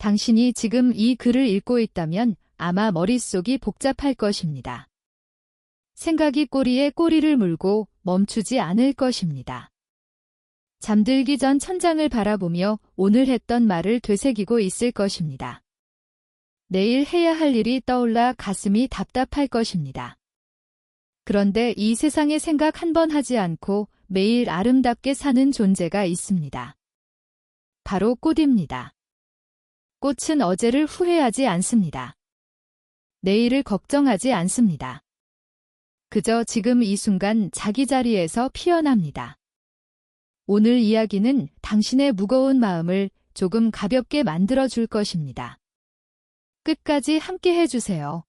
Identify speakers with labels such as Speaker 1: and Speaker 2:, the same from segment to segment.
Speaker 1: 당신이 지금 이 글을 읽고 있다면 아마 머릿속이 복잡할 것입니다. 생각이 꼬리에 꼬리를 물고 멈추지 않을 것입니다. 잠들기 전 천장을 바라보며 오늘 했던 말을 되새기고 있을 것입니다. 내일 해야 할 일이 떠올라 가슴이 답답할 것입니다. 그런데 이 세상에 생각 한 번 하지 않고 매일 아름답게 사는 존재가 있습니다. 바로 꽃입니다. 꽃은 어제를 후회하지 않습니다. 내일을 걱정하지 않습니다. 그저 지금 이 순간 자기 자리에서 피어납니다. 오늘 이야기는 당신의 무거운 마음을 조금 가볍게 만들어줄 것입니다. 끝까지 함께 해주세요.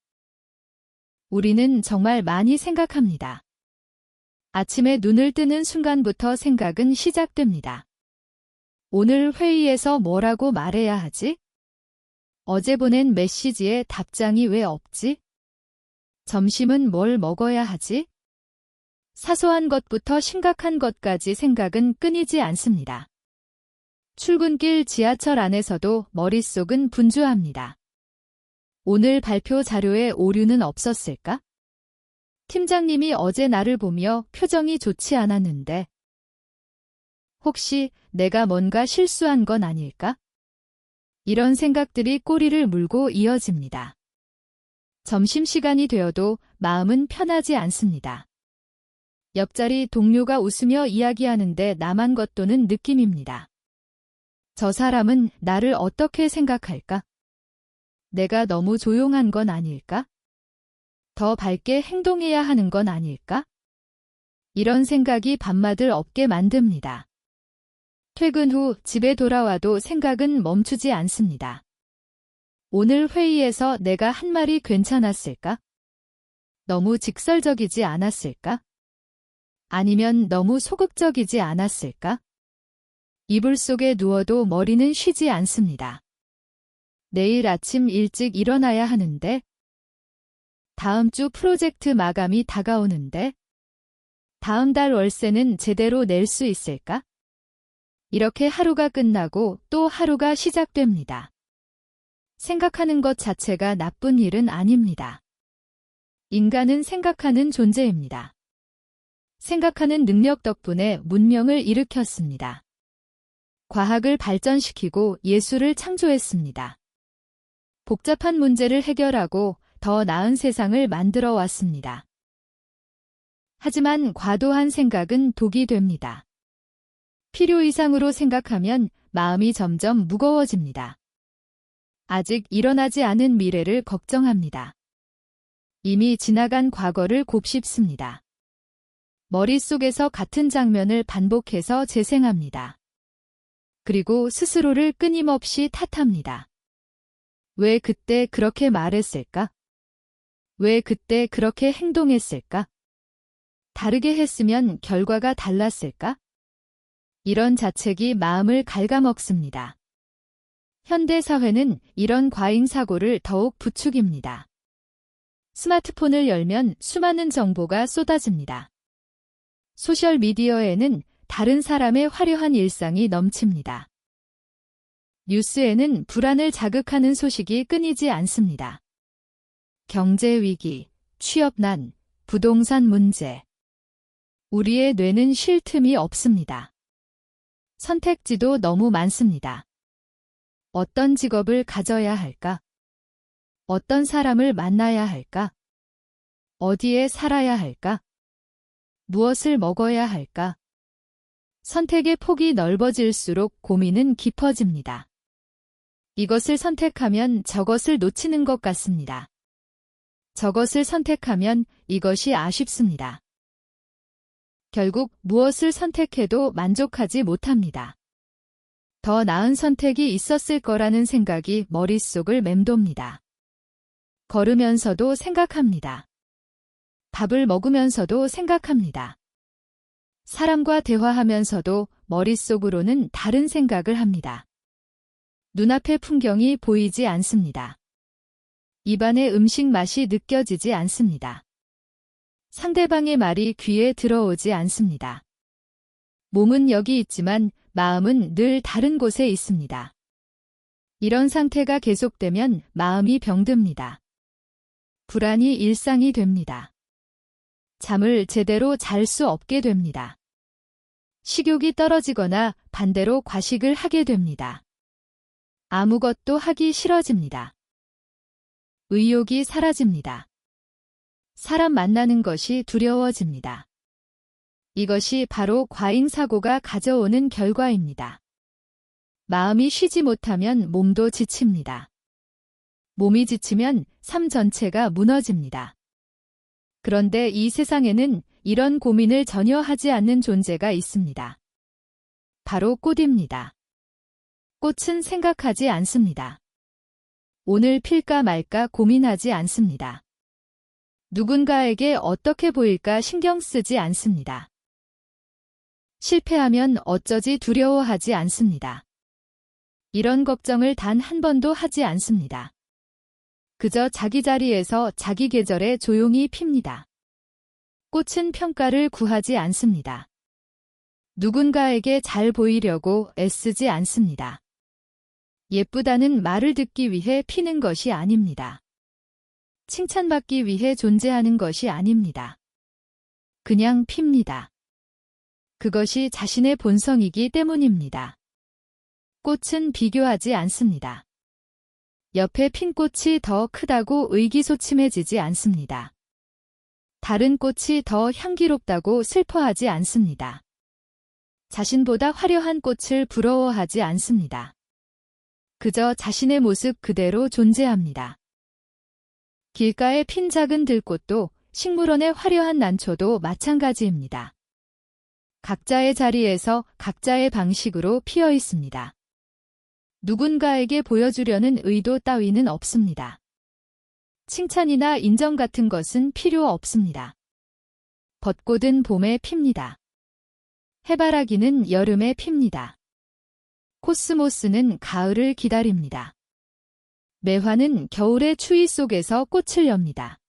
Speaker 1: 우리는 정말 많이 생각합니다. 아침에 눈을 뜨는 순간부터 생각은 시작됩니다. 오늘 회의에서 뭐라고 말해야 하지? 어제 보낸 메시지에 답장이 왜 없지? 점심은 뭘 먹어야 하지? 사소한 것부터 심각한 것까지 생각은 끊이지 않습니다. 출근길 지하철 안에서도 머릿속은 분주합니다. 오늘 발표 자료에 오류는 없었을까? 팀장님이 어제 나를 보며 표정이 좋지 않았는데 혹시 내가 뭔가 실수한 건 아닐까? 이런 생각들이 꼬리를 물고 이어집니다. 점심시간이 되어도 마음은 편하지 않습니다. 옆자리 동료가 웃으며 이야기하는데 나만 겉도는 느낌입니다. 저 사람은 나를 어떻게 생각할까? 내가 너무 조용한 건 아닐까? 더 밝게 행동해야 하는 건 아닐까? 이런 생각이 밤낮을 없게 만듭니다. 퇴근 후 집에 돌아와도 생각은 멈추지 않습니다. 오늘 회의에서 내가 한 말이 괜찮았을까? 너무 직설적이지 않았을까? 아니면 너무 소극적이지 않았을까? 이불 속에 누워도 머리는 쉬지 않습니다. 내일 아침 일찍 일어나야 하는데, 다음 주 프로젝트 마감이 다가오는데, 다음 달 월세는 제대로 낼 수 있을까? 이렇게 하루가 끝나고 또 하루가 시작됩니다. 생각하는 것 자체가 나쁜 일은 아닙니다. 인간은 생각하는 존재입니다. 생각하는 능력 덕분에 문명을 일으켰습니다. 과학을 발전시키고 예술을 창조했습니다. 복잡한 문제를 해결하고 더 나은 세상을 만들어 왔습니다. 하지만 과도한 생각은 독이 됩니다. 필요 이상으로 생각하면 마음이 점점 무거워집니다. 아직 일어나지 않은 미래를 걱정합니다. 이미 지나간 과거를 곱씹습니다. 머릿속에서 같은 장면을 반복해서 재생합니다. 그리고 스스로를 끊임없이 탓합니다. 왜 그때 그렇게 말했을까? 왜 그때 그렇게 행동했을까? 다르게 했으면 결과가 달랐을까? 이런 자책이 마음을 갉아먹습니다. 현대 사회는 이런 과잉 사고를 더욱 부추깁니다. 스마트폰을 열면 수많은 정보가 쏟아집니다. 소셜미디어에는 다른 사람의 화려한 일상이 넘칩니다. 뉴스에는 불안을 자극하는 소식이 끊이지 않습니다. 경제 위기, 취업난, 부동산 문제. 우리의 뇌는 쉴 틈이 없습니다. 선택지도 너무 많습니다. 어떤 직업을 가져야 할까? 어떤 사람을 만나야 할까? 어디에 살아야 할까? 무엇을 먹어야 할까? 선택의 폭이 넓어질수록 고민은 깊어집니다. 이것을 선택하면 저것을 놓치는 것 같습니다. 저것을 선택하면 이것이 아쉽습니다. 결국 무엇을 선택해도 만족하지 못합니다. 더 나은 선택이 있었을 거라는 생각이 머릿속을 맴돕니다. 걸으면서도 생각합니다. 밥을 먹으면서도 생각합니다. 사람과 대화하면서도 머릿속으로는 다른 생각을 합니다. 눈앞의 풍경이 보이지 않습니다. 입안의 음식 맛이 느껴지지 않습니다. 상대방의 말이 귀에 들어오지 않습니다. 몸은 여기 있지만 마음은 늘 다른 곳에 있습니다. 이런 상태가 계속되면 마음이 병듭니다. 불안이 일상이 됩니다. 잠을 제대로 잘 수 없게 됩니다. 식욕이 떨어지거나 반대로 과식을 하게 됩니다. 아무것도 하기 싫어집니다. 의욕이 사라집니다. 사람 만나는 것이 두려워집니다. 이것이 바로 과잉사고가 가져오는 결과입니다. 마음이 쉬지 못하면 몸도 지칩니다. 몸이 지치면 삶 전체가 무너집니다. 그런데 이 세상에는 이런 고민을 전혀 하지 않는 존재가 있습니다. 바로 꽃입니다. 꽃은 생각하지 않습니다. 오늘 필까 말까 고민하지 않습니다. 누군가에게 어떻게 보일까 신경 쓰지 않습니다. 실패하면 어쩌지 두려워하지 않습니다. 이런 걱정을 단 한 번도 하지 않습니다. 그저 자기 자리에서 자기 계절에 조용히 핍니다. 꽃은 평가를 구하지 않습니다. 누군가에게 잘 보이려고 애쓰지 않습니다. 예쁘다는 말을 듣기 위해 피는 것이 아닙니다. 칭찬받기 위해 존재하는 것이 아닙니다. 그냥 핍니다. 그것이 자신의 본성이기 때문입니다. 꽃은 비교하지 않습니다. 옆에 핀 꽃이 더 크다고 의기소침해지지 않습니다. 다른 꽃이 더 향기롭다고 슬퍼하지 않습니다. 자신보다 화려한 꽃을 부러워하지 않습니다. 그저 자신의 모습 그대로 존재합니다. 길가에 핀 작은 들꽃도 식물원의 화려한 난초도 마찬가지입니다. 각자의 자리에서 각자의 방식으로 피어 있습니다. 누군가에게 보여주려는 의도 따위는 없습니다. 칭찬이나 인정 같은 것은 필요 없습니다. 벚꽃은 봄에 핍니다. 해바라기는 여름에 핍니다. 코스모스는 가을을 기다립니다. 매화는 겨울의 추위 속에서 꽃을 엽니다.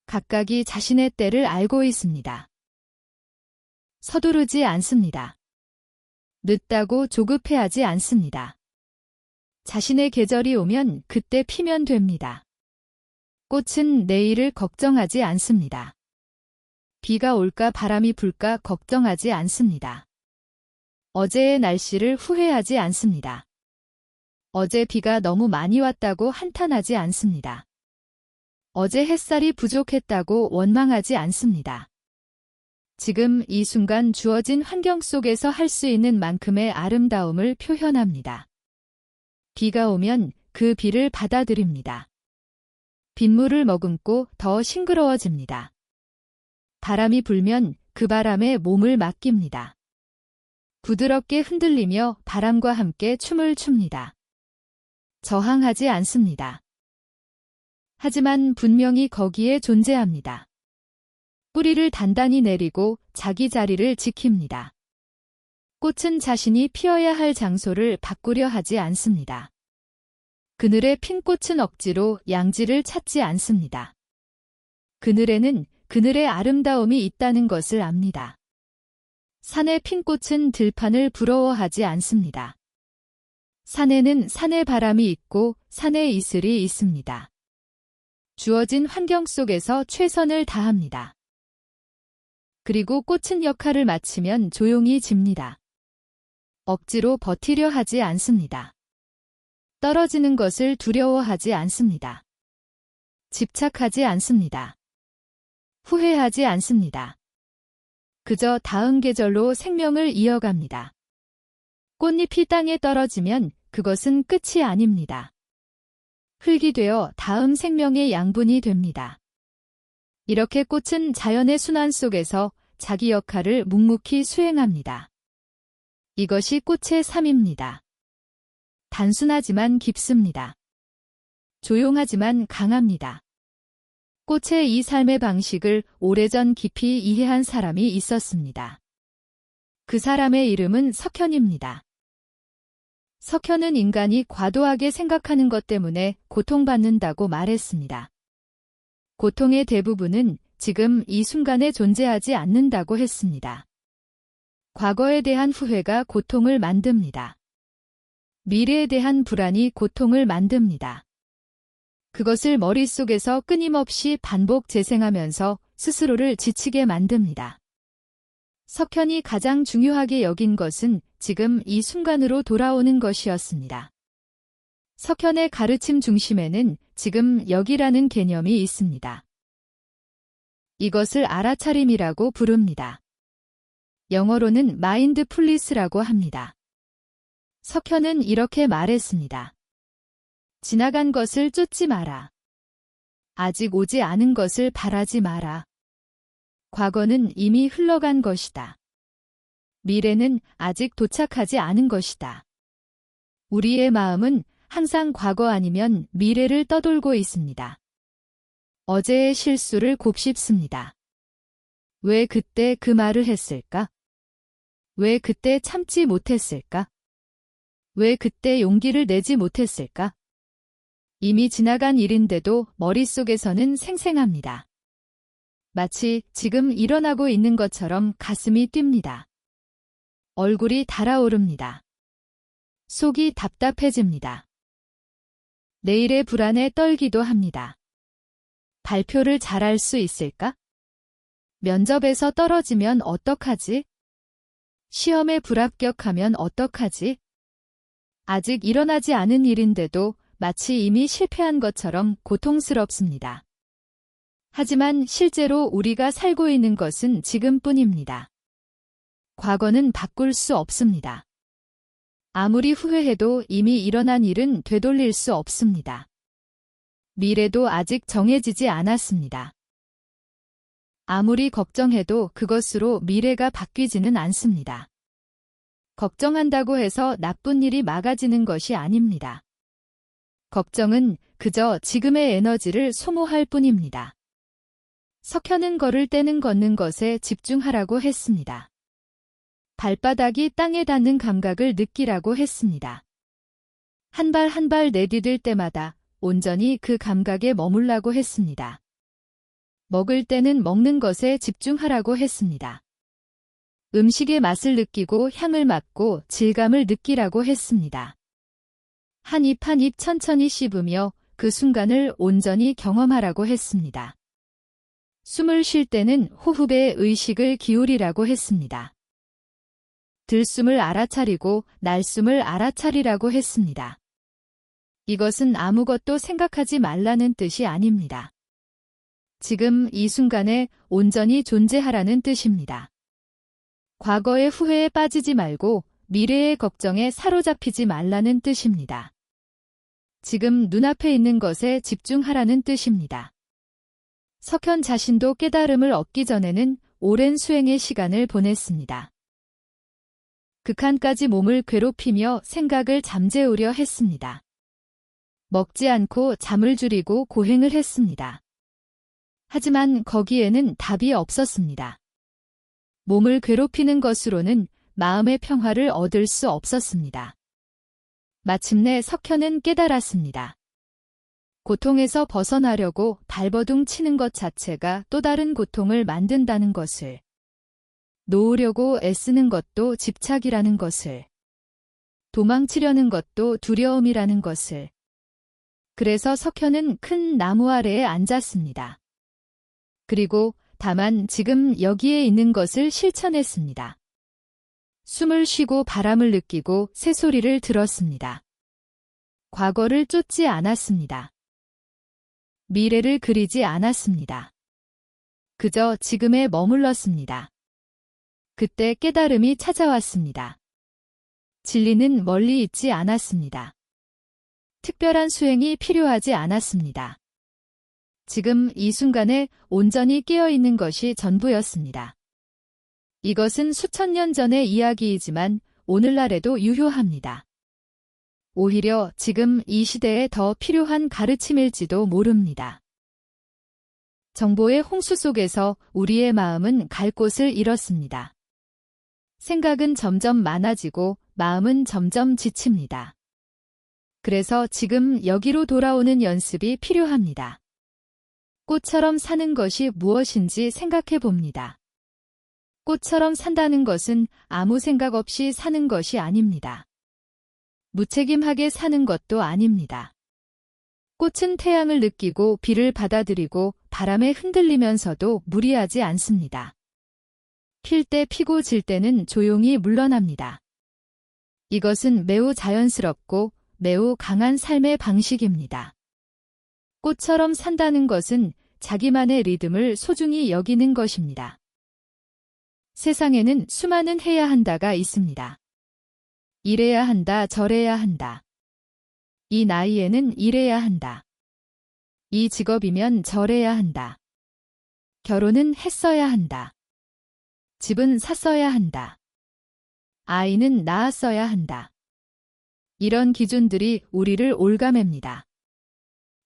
Speaker 1: 각각이 자신의 때를 알고 있습니다. 서두르지 않습니다. 늦다고 조급해하지 않습니다. 자신의 계절이 오면 그때 피면 됩니다. 꽃은 내일을 걱정하지 않습니다. 비가 올까 바람이 불까 걱정하지 않습니다. 어제의 날씨를 후회하지 않습니다. 어제 비가 너무 많이 왔다고 한탄하지 않습니다. 어제 햇살이 부족했다고 원망하지 않습니다. 지금 이 순간 주어진 환경 속에서 할 수 있는 만큼의 아름다움을 표현합니다. 비가 오면 그 비를 받아들입니다. 빗물을 머금고 더 싱그러워집니다. 바람이 불면 그 바람에 몸을 맡깁니다. 부드럽게 흔들리며 바람과 함께 춤을 춥니다. 저항하지 않습니다. 하지만 분명히 거기에 존재합니다. 뿌리를 단단히 내리고 자기 자리를 지킵니다. 꽃은 자신이 피어야 할 장소를 바꾸려 하지 않습니다. 그늘에 핀 꽃은 억지로 양지를 찾지 않습니다. 그늘에는 그늘의 아름다움이 있다는 것을 압니다. 산에 핀 꽃은 들판을 부러워하지 않습니다. 산에는 산의 바람이 있고 산의 이슬이 있습니다. 주어진 환경 속에서 최선을 다합니다. 그리고 꽃은 역할을 마치면 조용히 집니다. 억지로 버티려 하지 않습니다. 떨어지는 것을 두려워하지 않습니다. 집착하지 않습니다. 후회하지 않습니다. 그저 다음 계절로 생명을 이어갑니다. 꽃잎이 땅에 떨어지면 그것은 끝이 아닙니다. 흙이 되어 다음 생명의 양분이 됩니다. 이렇게 꽃은 자연의 순환 속에서 자기 역할을 묵묵히 수행합니다. 이것이 꽃의 삶입니다. 단순하지만 깊습니다. 조용하지만 강합니다. 꽃의 이 삶의 방식을 오래전 깊이 이해한 사람이 있었습니다. 그 사람의 이름은 석현입니다. 석현은 인간이 과도하게 생각하는 것 때문에 고통받는다고 말했습니다. 고통의 대부분은 지금 이 순간에 존재하지 않는다고 했습니다. 과거에 대한 후회가 고통을 만듭니다. 미래에 대한 불안이 고통을 만듭니다. 그것을 머릿속에서 끊임없이 반복 재생하면서 스스로를 지치게 만듭니다. 석현이 가장 중요하게 여긴 것은 지금 이 순간으로 돌아오는 것이었습니다. 석현의 가르침 중심에는 지금 여기라는 개념이 있습니다. 이것을 알아차림이라고 부릅니다. 영어로는 마인드풀리스라고 합니다. 석현은 이렇게 말했습니다. 지나간 것을 쫓지 마라. 아직 오지 않은 것을 바라지 마라. 과거는 이미 흘러간 것이다. 미래는 아직 도착하지 않은 것이다. 우리의 마음은 항상 과거 아니면 미래를 떠돌고 있습니다. 어제의 실수를 곱씹습니다. 왜 그때 그 말을 했을까? 왜 그때 참지 못했을까? 왜 그때 용기를 내지 못했을까? 이미 지나간 일인데도 머릿속에서는 생생합니다. 마치 지금 일어나고 있는 것처럼 가슴이 뜁니다. 얼굴이 달아오릅니다. 속이 답답해집니다. 내일의 불안에 떨기도 합니다. 발표를 잘할 수 있을까? 면접에서 떨어지면 어떡하지? 시험에 불합격하면 어떡하지? 아직 일어나지 않은 일인데도 마치 이미 실패한 것처럼 고통스럽습니다. 하지만 실제로 우리가 살고 있는 것은 지금뿐입니다. 과거는 바꿀 수 없습니다. 아무리 후회해도 이미 일어난 일은 되돌릴 수 없습니다. 미래도 아직 정해지지 않았습니다. 아무리 걱정해도 그것으로 미래가 바뀌지는 않습니다. 걱정한다고 해서 나쁜 일이 막아지는 것이 아닙니다. 걱정은 그저 지금의 에너지를 소모할 뿐입니다. 석현은 걸을 때는 걷는 것에 집중하라고 했습니다. 발바닥이 땅에 닿는 감각을 느끼라고 했습니다. 한 발 한 발 내디딜 때마다 온전히 그 감각에 머물라고 했습니다. 먹을 때는 먹는 것에 집중하라고 했습니다. 음식의 맛을 느끼고 향을 맡고 질감을 느끼라고 했습니다. 한 입 한 입 천천히 씹으며 그 순간을 온전히 경험하라고 했습니다. 숨을 쉴 때는 호흡에 의식을 기울이라고 했습니다. 들숨을 알아차리고 날숨을 알아차리라고 했습니다. 이것은 아무것도 생각하지 말라는 뜻이 아닙니다. 지금 이 순간에 온전히 존재하라는 뜻입니다. 과거의 후회에 빠지지 말고 미래의 걱정에 사로잡히지 말라는 뜻입니다. 지금 눈앞에 있는 것에 집중하라는 뜻입니다. 석현 자신도 깨달음을 얻기 전에는 오랜 수행의 시간을 보냈습니다. 극한까지 몸을 괴롭히며 생각을 잠재우려 했습니다. 먹지 않고 잠을 줄이고 고행을 했습니다. 하지만 거기에는 답이 없었습니다. 몸을 괴롭히는 것으로는 마음의 평화를 얻을 수 없었습니다. 마침내 석현은 깨달았습니다. 고통에서 벗어나려고 발버둥 치는 것 자체가 또 다른 고통을 만든다는 것을, 놓으려고 애쓰는 것도 집착이라는 것을, 도망치려는 것도 두려움이라는 것을. 그래서 석현은 큰 나무 아래에 앉았습니다. 그리고 다만 지금 여기에 있는 것을 실천했습니다. 숨을 쉬고 바람을 느끼고 새소리를 들었습니다. 과거를 쫓지 않았습니다. 미래를 그리지 않았습니다. 그저 지금에 머물렀습니다. 그때 깨달음이 찾아왔습니다. 진리는 멀리 있지 않았습니다. 특별한 수행이 필요하지 않았습니다. 지금 이 순간에 온전히 깨어있는 것이 전부였습니다. 이것은 수천 년 전의 이야기이지만 오늘날에도 유효합니다. 오히려 지금 이 시대에 더 필요한 가르침일지도 모릅니다. 정보의 홍수 속에서 우리의 마음은 갈 곳을 잃었습니다. 생각은 점점 많아지고 마음은 점점 지칩니다. 그래서 지금 여기로 돌아오는 연습이 필요합니다. 꽃처럼 사는 것이 무엇인지 생각해 봅니다. 꽃처럼 산다는 것은 아무 생각 없이 사는 것이 아닙니다. 무책임하게 사는 것도 아닙니다. 꽃은 태양을 느끼고 비를 받아들이고 바람에 흔들리면서도 무리하지 않습니다. 필 때 피고 질 때는 조용히 물러납니다. 이것은 매우 자연스럽고 매우 강한 삶의 방식입니다. 꽃처럼 산다는 것은 자기만의 리듬을 소중히 여기는 것입니다. 세상에는 수많은 해야 한다가 있습니다. 이래야 한다, 저래야 한다. 이 나이에는 이래야 한다. 이 직업이면 저래야 한다. 결혼은 했어야 한다. 집은 샀어야 한다. 아이는 낳았어야 한다. 이런 기준들이 우리를 올가맵니다.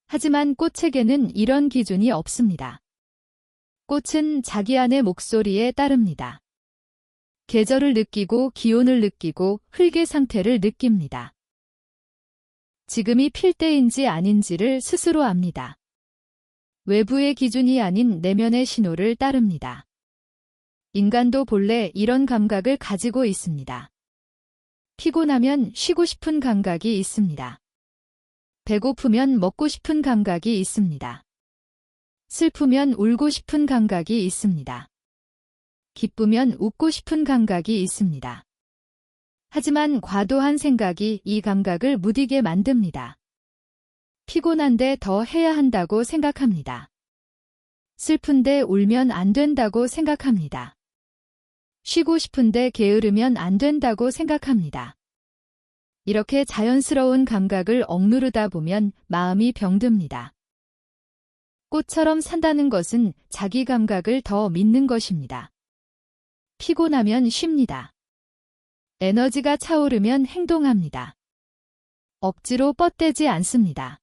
Speaker 1: 하지만 꽃에게는 이런 기준이 없습니다. 꽃은 자기 안의 목소리에 따릅니다. 계절을 느끼고 기온을 느끼고 흙의 상태를 느낍니다. 지금이 필 때인지 아닌지를 스스로 압니다. 외부의 기준이 아닌 내면의 신호를 따릅니다. 인간도 본래 이런 감각을 가지고 있습니다. 피곤하면 쉬고 싶은 감각이 있습니다. 배고프면 먹고 싶은 감각이 있습니다. 슬프면 울고 싶은 감각이 있습니다. 기쁘면 웃고 싶은 감각이 있습니다. 하지만 과도한 생각이 이 감각을 무디게 만듭니다. 피곤한데 더 해야 한다고 생각합니다. 슬픈데 울면 안 된다고 생각합니다. 쉬고 싶은데 게으르면 안 된다고 생각합니다. 이렇게 자연스러운 감각을 억누르다 보면 마음이 병듭니다. 꽃처럼 산다는 것은 자기 감각을 더 믿는 것입니다. 피곤하면 쉽니다. 에너지가 차오르면 행동합니다. 억지로 뻗대지 않습니다.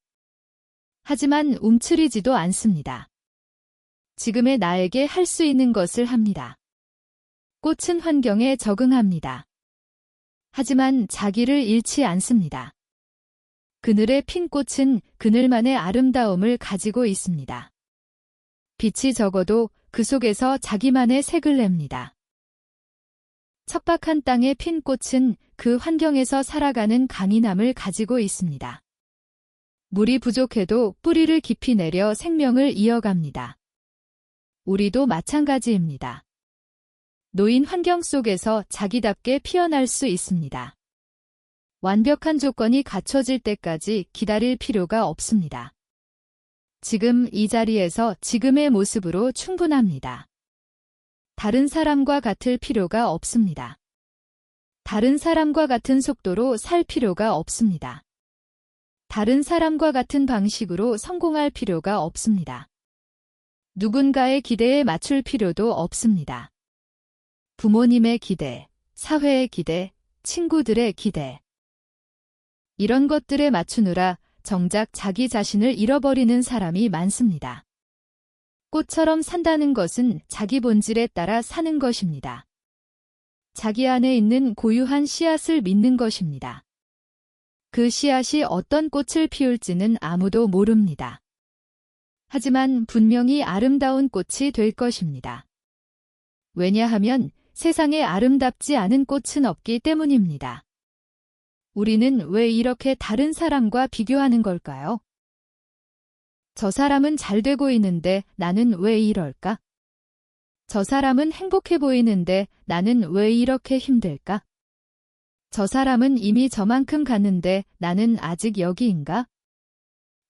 Speaker 1: 하지만 움츠리지도 않습니다. 지금의 나에게 할 수 있는 것을 합니다. 꽃은 환경에 적응합니다. 하지만 자기를 잃지 않습니다. 그늘에 핀 꽃은 그늘만의 아름다움을 가지고 있습니다. 빛이 적어도 그 속에서 자기만의 색을 냅니다. 척박한 땅에 핀 꽃은 그 환경에서 살아가는 강인함을 가지고 있습니다. 물이 부족해도 뿌리를 깊이 내려 생명을 이어갑니다. 우리도 마찬가지입니다. 놓인 환경 속에서 자기답게 피어날 수 있습니다. 완벽한 조건이 갖춰질 때까지 기다릴 필요가 없습니다. 지금 이 자리에서 지금의 모습으로 충분합니다. 다른 사람과 같을 필요가 없습니다. 다른 사람과 같은 속도로 살 필요가 없습니다. 다른 사람과 같은 방식으로 성공할 필요가 없습니다. 누군가의 기대에 맞출 필요도 없습니다. 부모님의 기대, 사회의 기대, 친구들의 기대. 이런 것들에 맞추느라 정작 자기 자신을 잃어버리는 사람이 많습니다. 꽃처럼 산다는 것은 자기 본질에 따라 사는 것입니다. 자기 안에 있는 고유한 씨앗을 믿는 것입니다. 그 씨앗이 어떤 꽃을 피울지는 아무도 모릅니다. 하지만 분명히 아름다운 꽃이 될 것입니다. 왜냐하면 세상에 아름답지 않은 꽃은 없기 때문입니다. 우리는 왜 이렇게 다른 사람과 비교하는 걸까요? 저 사람은 잘 되고 있는데 나는 왜 이럴까? 저 사람은 행복해 보이는데 나는 왜 이렇게 힘들까? 저 사람은 이미 저만큼 갔는데 나는 아직 여기인가?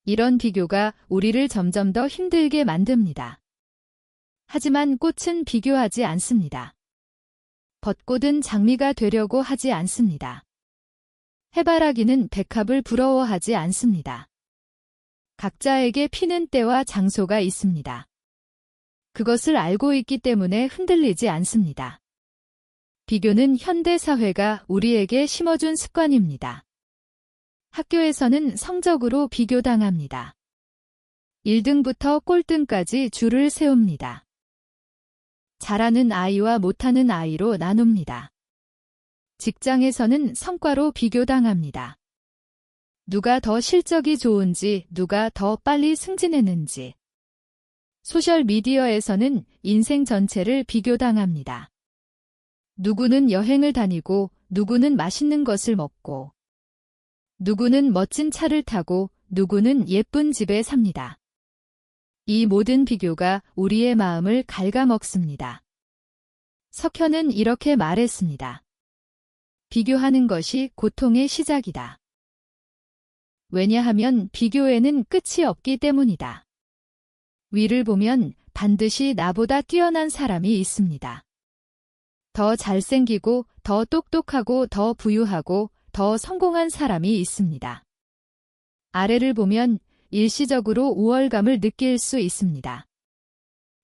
Speaker 1: 이런 비교가 우리를 점점 더 힘들게 만듭니다. 하지만 꽃은 비교하지 않습니다. 벚꽃은 장미가 되려고 하지 않습니다. 해바라기는 백합을 부러워하지 않습니다. 각자에게 피는 때와 장소가 있습니다. 그것을 알고 있기 때문에 흔들리지 않습니다. 비교는 현대 사회가 우리에게 심어준 습관입니다. 학교에서는 성적으로 비교당합니다. 1등부터 꼴등까지 줄을 세웁니다. 잘하는 아이와 못하는 아이로 나눕니다. 직장에서는 성과로 비교당합니다. 누가 더 실적이 좋은지, 누가 더 빨리 승진했는지. 소셜미디어에서는 인생 전체를 비교당합니다. 누구는 여행을 다니고, 누구는 맛있는 것을 먹고, 누구는 멋진 차를 타고 누구는 예쁜 집에 삽니다. 이 모든 비교가 우리의 마음을 갉아먹습니다. 석현은 이렇게 말했습니다. 비교하는 것이 고통의 시작이다. 왜냐하면 비교에는 끝이 없기 때문이다. 위를 보면 반드시 나보다 뛰어난 사람이 있습니다. 더 잘생기고 더 똑똑하고 더 부유하고 더 성공한 사람이 있습니다. 아래를 보면 일시적으로 우월감을 느낄 수 있습니다.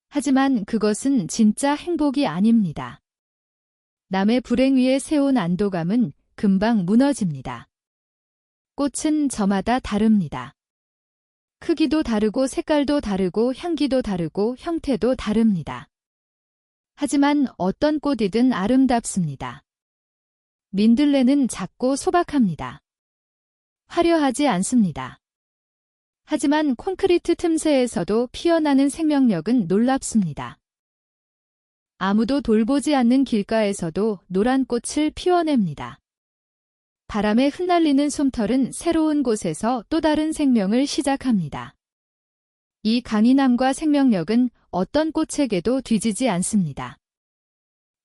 Speaker 1: 하지만 그것은 진짜 행복이 아닙니다. 남의 불행 위에 세운 안도감은 금방 무너집니다. 꽃은 저마다 다릅니다. 크기도 다르고 색깔도 다르고 향기도 다르고 형태도 다릅니다. 하지만 어떤 꽃이든 아름답습니다. 민들레는 작고 소박합니다. 화려하지 않습니다. 하지만 콘크리트 틈새에서도 피어나는 생명력은 놀랍습니다. 아무도 돌보지 않는 길가에서도 노란 꽃을 피워냅니다. 바람에 흩날리는 솜털은 새로운 곳에서 또 다른 생명을 시작합니다. 이 강인함과 생명력은 어떤 꽃에게도 뒤지지 않습니다.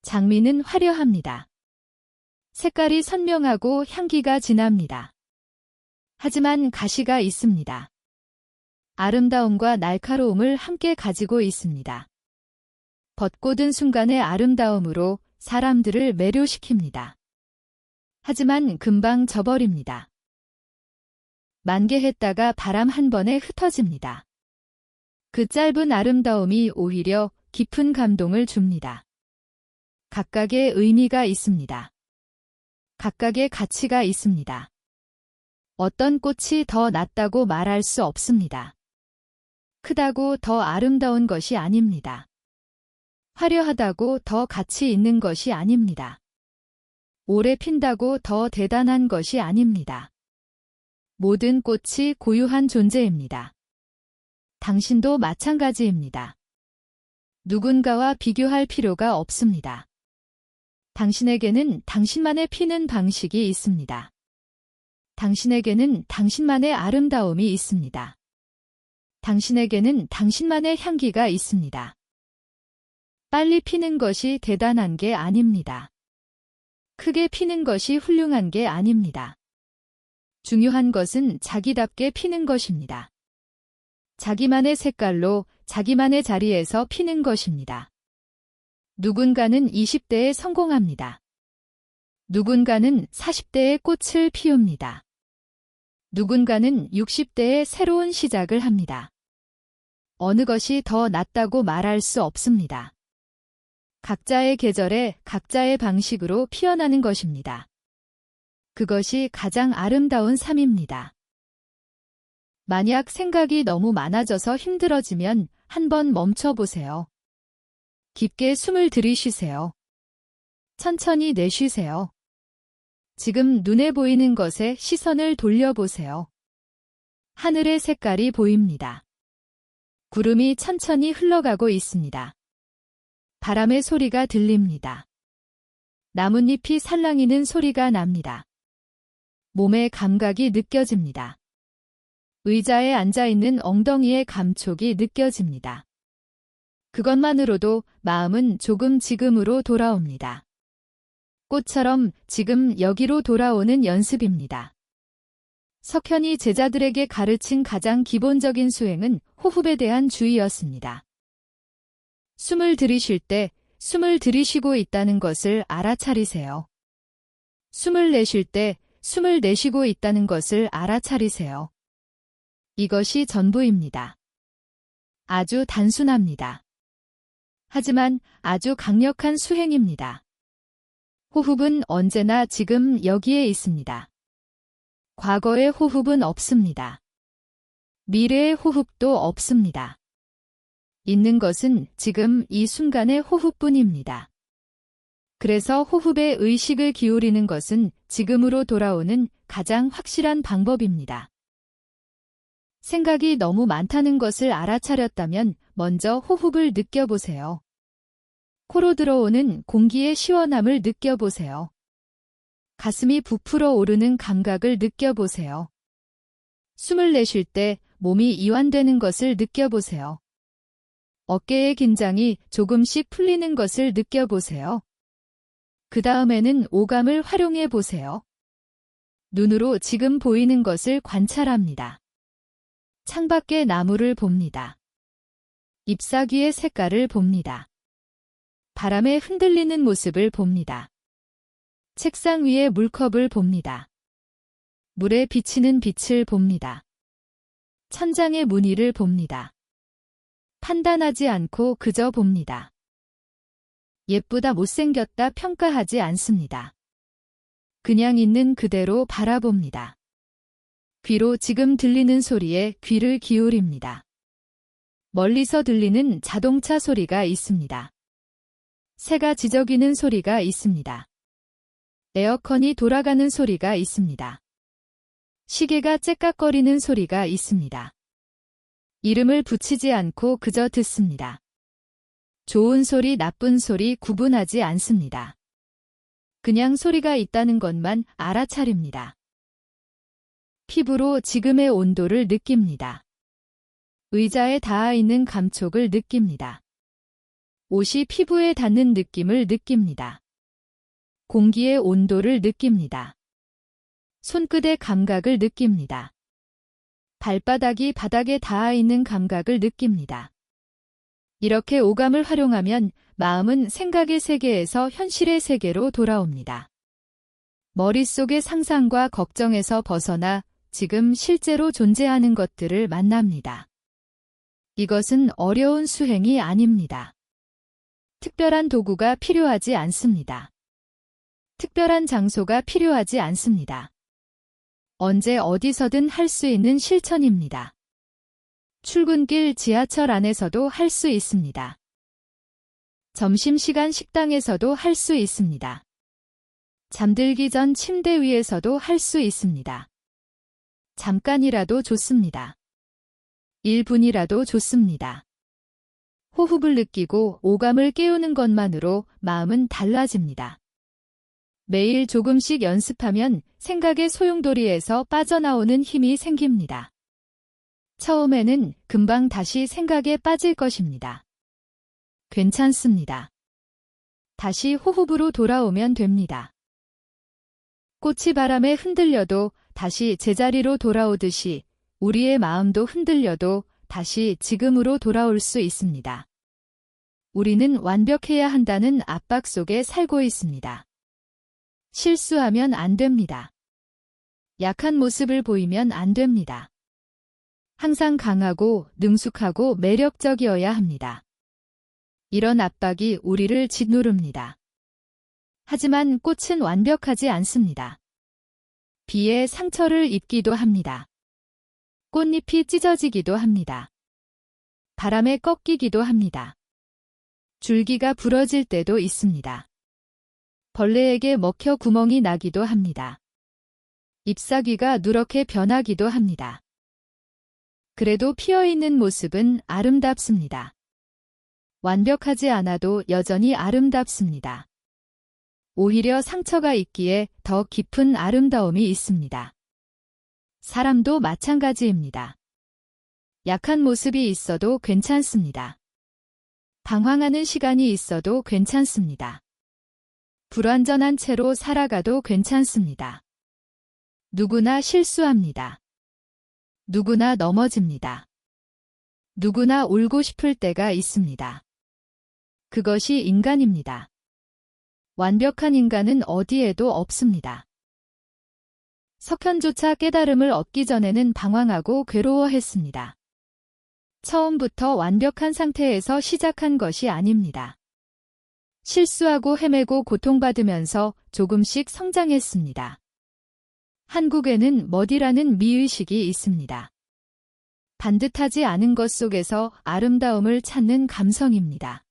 Speaker 1: 장미는 화려합니다. 색깔이 선명하고 향기가 진합니다. 하지만 가시가 있습니다. 아름다움과 날카로움을 함께 가지고 있습니다. 벚꽃은 순간의 아름다움으로 사람들을 매료시킵니다. 하지만 금방 져버립니다. 만개했다가 바람 한 번에 흩어집니다. 그 짧은 아름다움이 오히려 깊은 감동을 줍니다. 각각의 의미가 있습니다. 각각의 가치가 있습니다. 어떤 꽃이 더 낫다고 말할 수 없습니다. 크다고 더 아름다운 것이 아닙니다. 화려하다고 더 가치 있는 것이 아닙니다. 오래 핀다고 더 대단한 것이 아닙니다. 모든 꽃이 고유한 존재입니다. 당신도 마찬가지입니다. 누군가와 비교할 필요가 없습니다. 당신에게는 당신만의 피는 방식이 있습니다. 당신에게는 당신만의 아름다움이 있습니다. 당신에게는 당신만의 향기가 있습니다. 빨리 피는 것이 대단한 게 아닙니다. 크게 피는 것이 훌륭한 게 아닙니다. 중요한 것은 자기답게 피는 것입니다. 자기만의 색깔로 자기만의 자리에서 피는 것입니다. 누군가는 20대에 성공합니다. 누군가는 40대에 꽃을 피웁니다. 누군가는 60대에 새로운 시작을 합니다. 어느 것이 더 낫다고 말할 수 없습니다. 각자의 계절에 각자의 방식으로 피어나는 것입니다. 그것이 가장 아름다운 삶입니다. 만약 생각이 너무 많아져서 힘들어지면 한번 멈춰보세요. 깊게 숨을 들이쉬세요. 천천히 내쉬세요. 지금 눈에 보이는 것에 시선을 돌려보세요. 하늘의 색깔이 보입니다. 구름이 천천히 흘러가고 있습니다. 바람의 소리가 들립니다. 나뭇잎이 살랑이는 소리가 납니다. 몸의 감각이 느껴집니다. 의자에 앉아있는 엉덩이의 감촉이 느껴집니다. 그것만으로도 마음은 조금 지금으로 돌아옵니다. 꽃처럼 지금 여기로 돌아오는 연습입니다. 석현이 제자들에게 가르친 가장 기본적인 수행은 호흡에 대한 주의였습니다. 숨을 들이쉴 때 숨을 들이쉬고 있다는 것을 알아차리세요. 숨을 내쉴 때 숨을 내쉬고 있다는 것을 알아차리세요. 이것이 전부입니다. 아주 단순합니다. 하지만 아주 강력한 수행입니다. 호흡은 언제나 지금 여기에 있습니다. 과거의 호흡은 없습니다. 미래의 호흡도 없습니다. 있는 것은 지금 이 순간의 호흡뿐입니다. 그래서 호흡에 의식을 기울이는 것은 지금으로 돌아오는 가장 확실한 방법입니다. 생각이 너무 많다는 것을 알아차렸다면 먼저 호흡을 느껴보세요. 코로 들어오는 공기의 시원함을 느껴보세요. 가슴이 부풀어 오르는 감각을 느껴보세요. 숨을 내쉴 때 몸이 이완되는 것을 느껴보세요. 어깨의 긴장이 조금씩 풀리는 것을 느껴보세요. 그 다음에는 오감을 활용해 보세요. 눈으로 지금 보이는 것을 관찰합니다. 창밖의 나무를 봅니다. 잎사귀의 색깔을 봅니다. 바람에 흔들리는 모습을 봅니다. 책상 위의 물컵을 봅니다. 물에 비치는 빛을 봅니다. 천장의 무늬를 봅니다. 판단하지 않고 그저 봅니다. 예쁘다 못생겼다 평가하지 않습니다. 그냥 있는 그대로 바라봅니다. 귀로 지금 들리는 소리에 귀를 기울입니다. 멀리서 들리는 자동차 소리가 있습니다. 새가 지저귀는 소리가 있습니다. 에어컨이 돌아가는 소리가 있습니다. 시계가 째깍거리는 소리가 있습니다. 이름을 붙이지 않고 그저 듣습니다. 좋은 소리, 나쁜 소리 구분하지 않습니다. 그냥 소리가 있다는 것만 알아차립니다. 피부로 지금의 온도를 느낍니다. 의자에 닿아 있는 감촉을 느낍니다. 옷이 피부에 닿는 느낌을 느낍니다. 공기의 온도를 느낍니다. 손끝의 감각을 느낍니다. 발바닥이 바닥에 닿아 있는 감각을 느낍니다. 이렇게 오감을 활용하면 마음은 생각의 세계에서 현실의 세계로 돌아옵니다. 머릿속의 상상과 걱정에서 벗어나 지금 실제로 존재하는 것들을 만납니다. 이것은 어려운 수행이 아닙니다. 특별한 도구가 필요하지 않습니다. 특별한 장소가 필요하지 않습니다. 언제 어디서든 할 수 있는 실천입니다. 출근길 지하철 안에서도 할 수 있습니다. 점심시간 식당에서도 할 수 있습니다. 잠들기 전 침대 위에서도 할 수 있습니다. 잠깐이라도 좋습니다. 1분이라도 좋습니다. 호흡을 느끼고 오감을 깨우는 것만으로 마음은 달라집니다. 매일 조금씩 연습하면 생각의 소용돌이에서 빠져나오는 힘이 생깁니다. 처음에는 금방 다시 생각에 빠질 것입니다. 괜찮습니다. 다시 호흡으로 돌아오면 됩니다. 꽃이 바람에 흔들려도 다시 제자리로 돌아오듯이 우리의 마음도 흔들려도 다시 지금으로 돌아올 수 있습니다. 우리는 완벽해야 한다는 압박 속에 살고 있습니다. 실수하면 안 됩니다. 약한 모습을 보이면 안 됩니다. 항상 강하고 능숙하고 매력적이어야 합니다. 이런 압박이 우리를 짓누릅니다. 하지만 꽃은 완벽하지 않습니다. 비에 상처를 입기도 합니다. 꽃잎이 찢어지기도 합니다. 바람에 꺾이기도 합니다. 줄기가 부러질 때도 있습니다. 벌레에게 먹혀 구멍이 나기도 합니다. 잎사귀가 누렇게 변하기도 합니다. 그래도 피어있는 모습은 아름답습니다. 완벽하지 않아도 여전히 아름답습니다. 오히려 상처가 있기에 더 깊은 아름다움이 있습니다. 사람도 마찬가지입니다. 약한 모습이 있어도 괜찮습니다. 방황하는 시간이 있어도 괜찮습니다. 불완전한 채로 살아가도 괜찮습니다. 누구나 실수합니다. 누구나 넘어집니다. 누구나 울고 싶을 때가 있습니다. 그것이 인간입니다. 완벽한 인간은 어디에도 없습니다. 석현조차 깨달음을 얻기 전에는 방황하고 괴로워했습니다. 처음부터 완벽한 상태에서 시작한 것이 아닙니다. 실수하고 헤매고 고통받으면서 조금씩 성장했습니다. 한국에는 멋이라는 미의식이 있습니다. 반듯하지 않은 것 속에서 아름다움을 찾는 감성입니다.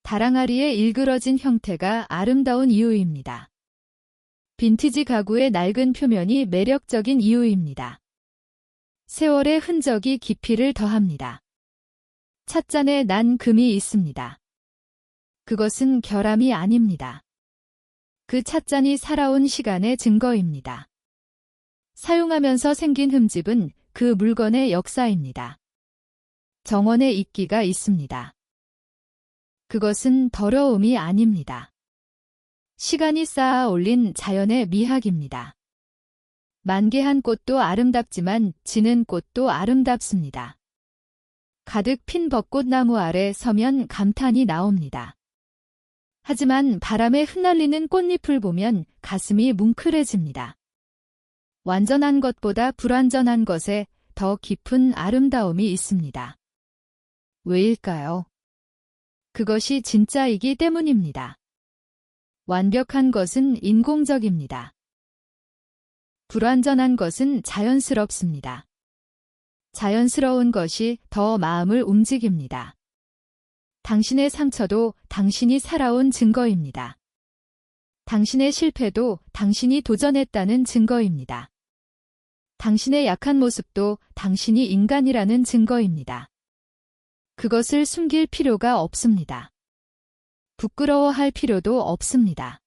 Speaker 1: 다랑아리의 일그러진 형태가 아름다운 이유입니다. 빈티지 가구의 낡은 표면이 매력적인 이유입니다. 세월의 흔적이 깊이를 더합니다. 찻잔에 난 금이 있습니다. 그것은 결함이 아닙니다. 그 찻잔이 살아온 시간의 증거입니다. 사용하면서 생긴 흠집은 그 물건의 역사입니다. 정원의 이끼가 있습니다. 그것은 더러움이 아닙니다. 시간이 쌓아 올린 자연의 미학입니다. 만개한 꽃도 아름답지만 지는 꽃도 아름답습니다. 가득 핀 벚꽃나무 아래 서면 감탄이 나옵니다. 하지만 바람에 흩날리는 꽃잎을 보면 가슴이 뭉클해집니다. 완전한 것보다 불완전한 것에 더 깊은 아름다움이 있습니다. 왜일까요? 그것이 진짜이기 때문입니다. 완벽한 것은 인공적입니다. 불완전한 것은 자연스럽습니다. 자연스러운 것이 더 마음을 움직입니다. 당신의 상처도 당신이 살아온 증거입니다. 당신의 실패도 당신이 도전했다는 증거입니다. 당신의 약한 모습도 당신이 인간이라는 증거입니다. 그것을 숨길 필요가 없습니다. 부끄러워할 필요도 없습니다.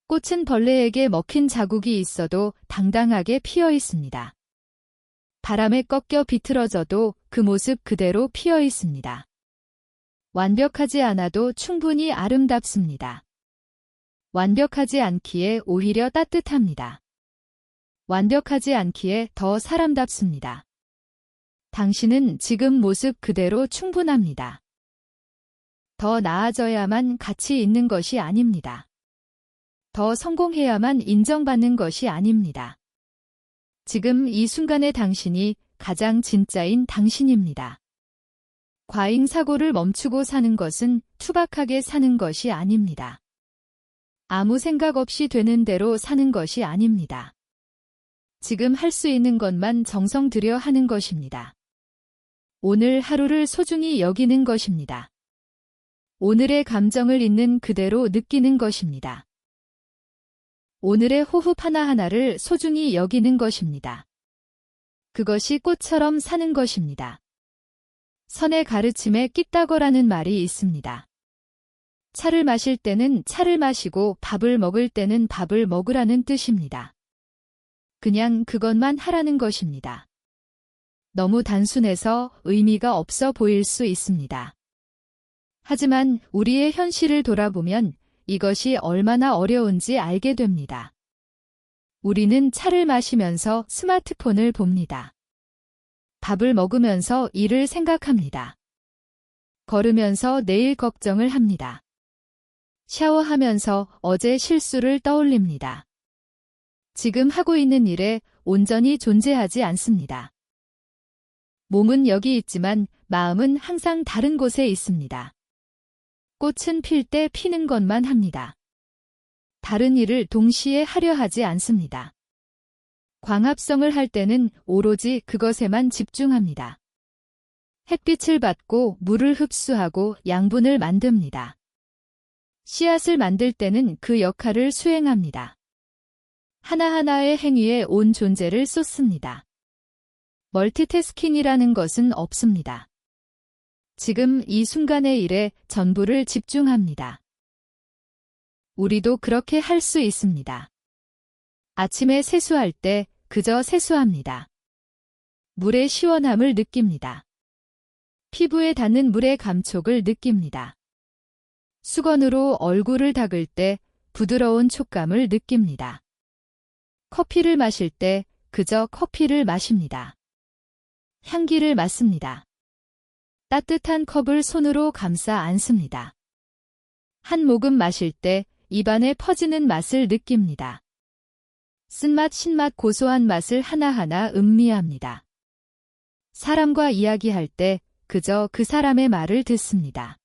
Speaker 1: 꽃은 벌레에게 먹힌 자국이 있어도 당당하게 피어 있습니다. 바람에 꺾여 비틀어져도 그 모습 그대로 피어 있습니다. 완벽하지 않아도 충분히 아름답습니다. 완벽하지 않기에 오히려 따뜻합니다. 완벽하지 않기에 더 사람답습니다. 당신은 지금 모습 그대로 충분합니다. 더 나아져야만 가치 있는 것이 아닙니다. 더 성공해야만 인정받는 것이 아닙니다. 지금 이 순간의 당신이 가장 진짜인 당신입니다. 과잉 사고를 멈추고 사는 것은 투박하게 사는 것이 아닙니다. 아무 생각 없이 되는 대로 사는 것이 아닙니다. 지금 할 수 있는 것만 정성 들여 하는 것입니다. 오늘 하루를 소중히 여기는 것입니다. 오늘의 감정을 있는 그대로 느끼는 것입니다. 오늘의 호흡 하나하나를 소중히 여기는 것입니다. 그것이 꽃처럼 사는 것입니다. 선의 가르침에 끼따거라는 말이 있습니다. 차를 마실 때는 차를 마시고 밥을 먹을 때는 밥을 먹으라는 뜻입니다. 그냥 그것만 하라는 것입니다. 너무 단순해서 의미가 없어 보일 수 있습니다. 하지만 우리의 현실을 돌아보면 이것이 얼마나 어려운지 알게 됩니다. 우리는 차를 마시면서 스마트폰을 봅니다. 밥을 먹으면서 일을 생각합니다. 걸으면서 내일 걱정을 합니다. 샤워하면서 어제 실수를 떠올립니다. 지금 하고 있는 일에 온전히 존재하지 않습니다. 몸은 여기 있지만 마음은 항상 다른 곳에 있습니다. 꽃은 필 때 피는 것만 합니다. 다른 일을 동시에 하려 하지 않습니다. 광합성을 할 때는 오로지 그것에만 집중합니다. 햇빛을 받고 물을 흡수하고 양분을 만듭니다. 씨앗을 만들 때는 그 역할을 수행합니다. 하나하나의 행위에 온 존재를 쏟습니다. 멀티태스킹이라는 것은 없습니다. 지금 이 순간의 일에 전부를 집중합니다. 우리도 그렇게 할 수 있습니다. 아침에 세수할 때 그저 세수합니다. 물의 시원함을 느낍니다. 피부에 닿는 물의 감촉을 느낍니다. 수건으로 얼굴을 닦을 때 부드러운 촉감을 느낍니다. 커피를 마실 때 그저 커피를 마십니다. 향기를 맡습니다. 따뜻한 컵을 손으로 감싸 안습니다. 한 모금 마실 때 입안에 퍼지는 맛을 느낍니다. 쓴맛, 신맛, 고소한 맛을 하나하나 음미합니다. 사람과 이야기할 때 그저 그 사람의 말을 듣습니다.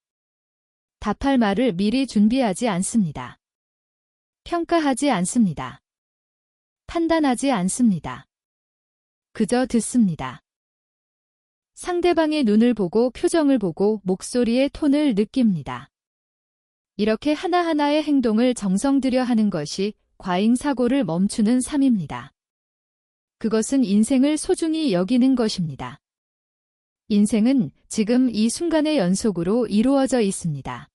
Speaker 1: 답할 말을 미리 준비하지 않습니다. 평가하지 않습니다. 판단하지 않습니다. 그저 듣습니다. 상대방의 눈을 보고 표정을 보고 목소리의 톤을 느낍니다. 이렇게 하나하나의 행동을 정성 들여 하는 것이 과잉 사고를 멈추는 삶입니다. 그것은 인생을 소중히 여기는 것입니다. 인생은 지금 이 순간의 연속으로 이루어져 있습니다.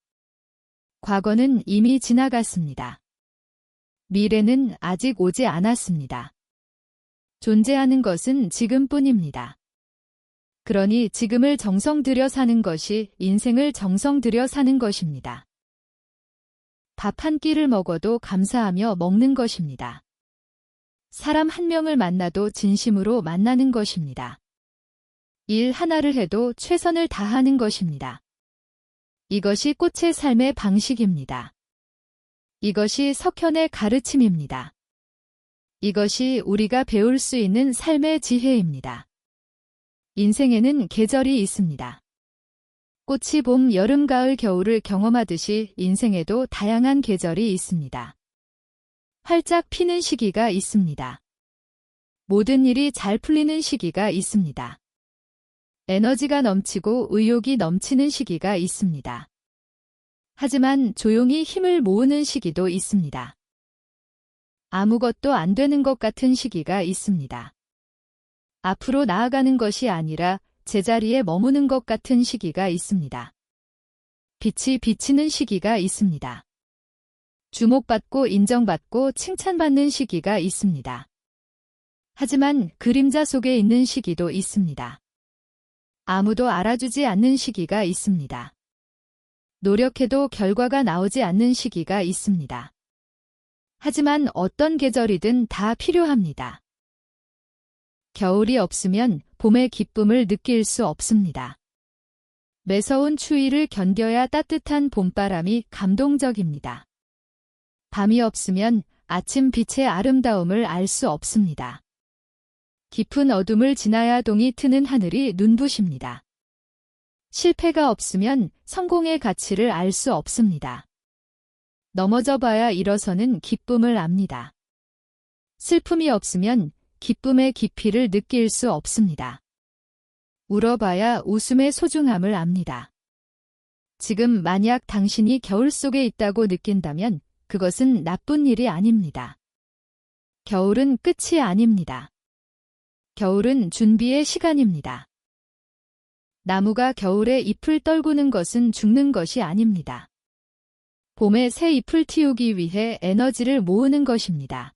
Speaker 1: 과거는 이미 지나갔습니다. 미래는 아직 오지 않았습니다. 존재하는 것은 지금뿐입니다. 그러니 지금을 정성 들여 사는 것이 인생을 정성 들여 사는 것입니다. 밥 한 끼를 먹어도 감사하며 먹는 것입니다. 사람 한 명을 만나도 진심으로 만나는 것입니다. 일 하나를 해도 최선을 다하는 것입니다. 이것이 꽃의 삶의 방식입니다. 이것이 석현의 가르침입니다. 이것이 우리가 배울 수 있는 삶의 지혜입니다. 인생에는 계절이 있습니다. 꽃이 봄, 여름, 가을, 겨울을 경험하듯이 인생에도 다양한 계절이 있습니다. 활짝 피는 시기가 있습니다. 모든 일이 잘 풀리는 시기가 있습니다. 에너지가 넘치고 의욕이 넘치는 시기가 있습니다. 하지만 조용히 힘을 모으는 시기도 있습니다. 아무것도 안 되는 것 같은 시기가 있습니다. 앞으로 나아가는 것이 아니라 제자리에 머무는 것 같은 시기가 있습니다. 빛이 비치는 시기가 있습니다. 주목받고 인정받고 칭찬받는 시기가 있습니다. 하지만 그림자 속에 있는 시기도 있습니다. 아무도 알아주지 않는 시기가 있습니다. 노력해도 결과가 나오지 않는 시기가 있습니다. 하지만 어떤 계절이든 다 필요합니다. 겨울이 없으면 봄의 기쁨을 느낄 수 없습니다. 매서운 추위를 견뎌야 따뜻한 봄바람이 감동적입니다. 밤이 없으면 아침 빛의 아름다움을 알 수 없습니다. 깊은 어둠을 지나야 동이 트는 하늘이 눈부십니다. 실패가 없으면 성공의 가치를 알 수 없습니다. 넘어져 봐야 일어서는 기쁨을 압니다. 슬픔이 없으면 기쁨의 깊이를 느낄 수 없습니다. 울어봐야 웃음의 소중함을 압니다. 지금 만약 당신이 겨울 속에 있다고 느낀다면 그것은 나쁜 일이 아닙니다. 겨울은 끝이 아닙니다. 겨울은 준비의 시간입니다. 나무가 겨울에 잎을 떨구는 것은 죽는 것이 아닙니다. 봄에 새 잎을 틔우기 위해 에너지를 모으는 것입니다.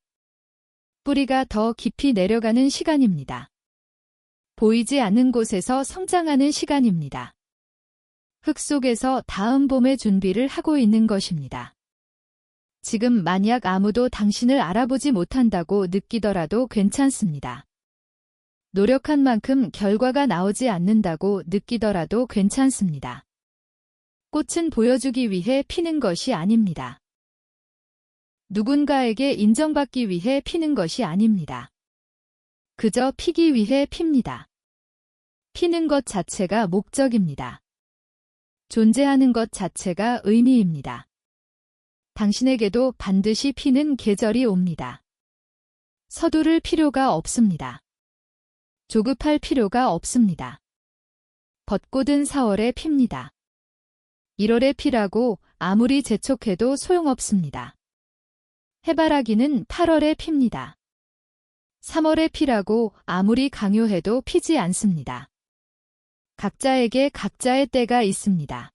Speaker 1: 뿌리가 더 깊이 내려가는 시간입니다. 보이지 않는 곳에서 성장하는 시간입니다. 흙 속에서 다음 봄의 준비를 하고 있는 것입니다. 지금 만약 아무도 당신을 알아보지 못한다고 느끼더라도 괜찮습니다. 노력한 만큼 결과가 나오지 않는다고 느끼더라도 괜찮습니다. 꽃은 보여주기 위해 피는 것이 아닙니다. 누군가에게 인정받기 위해 피는 것이 아닙니다. 그저 피기 위해 핍니다. 피는 것 자체가 목적입니다. 존재하는 것 자체가 의미입니다. 당신에게도 반드시 피는 계절이 옵니다. 서두를 필요가 없습니다. 조급할 필요가 없습니다. 벚꽃은 4월에 핍니다. 1월에 피라고 아무리 재촉해도 소용없습니다. 해바라기는 8월에 핍니다. 3월에 피라고 아무리 강요해도 피지 않습니다. 각자에게 각자의 때가 있습니다.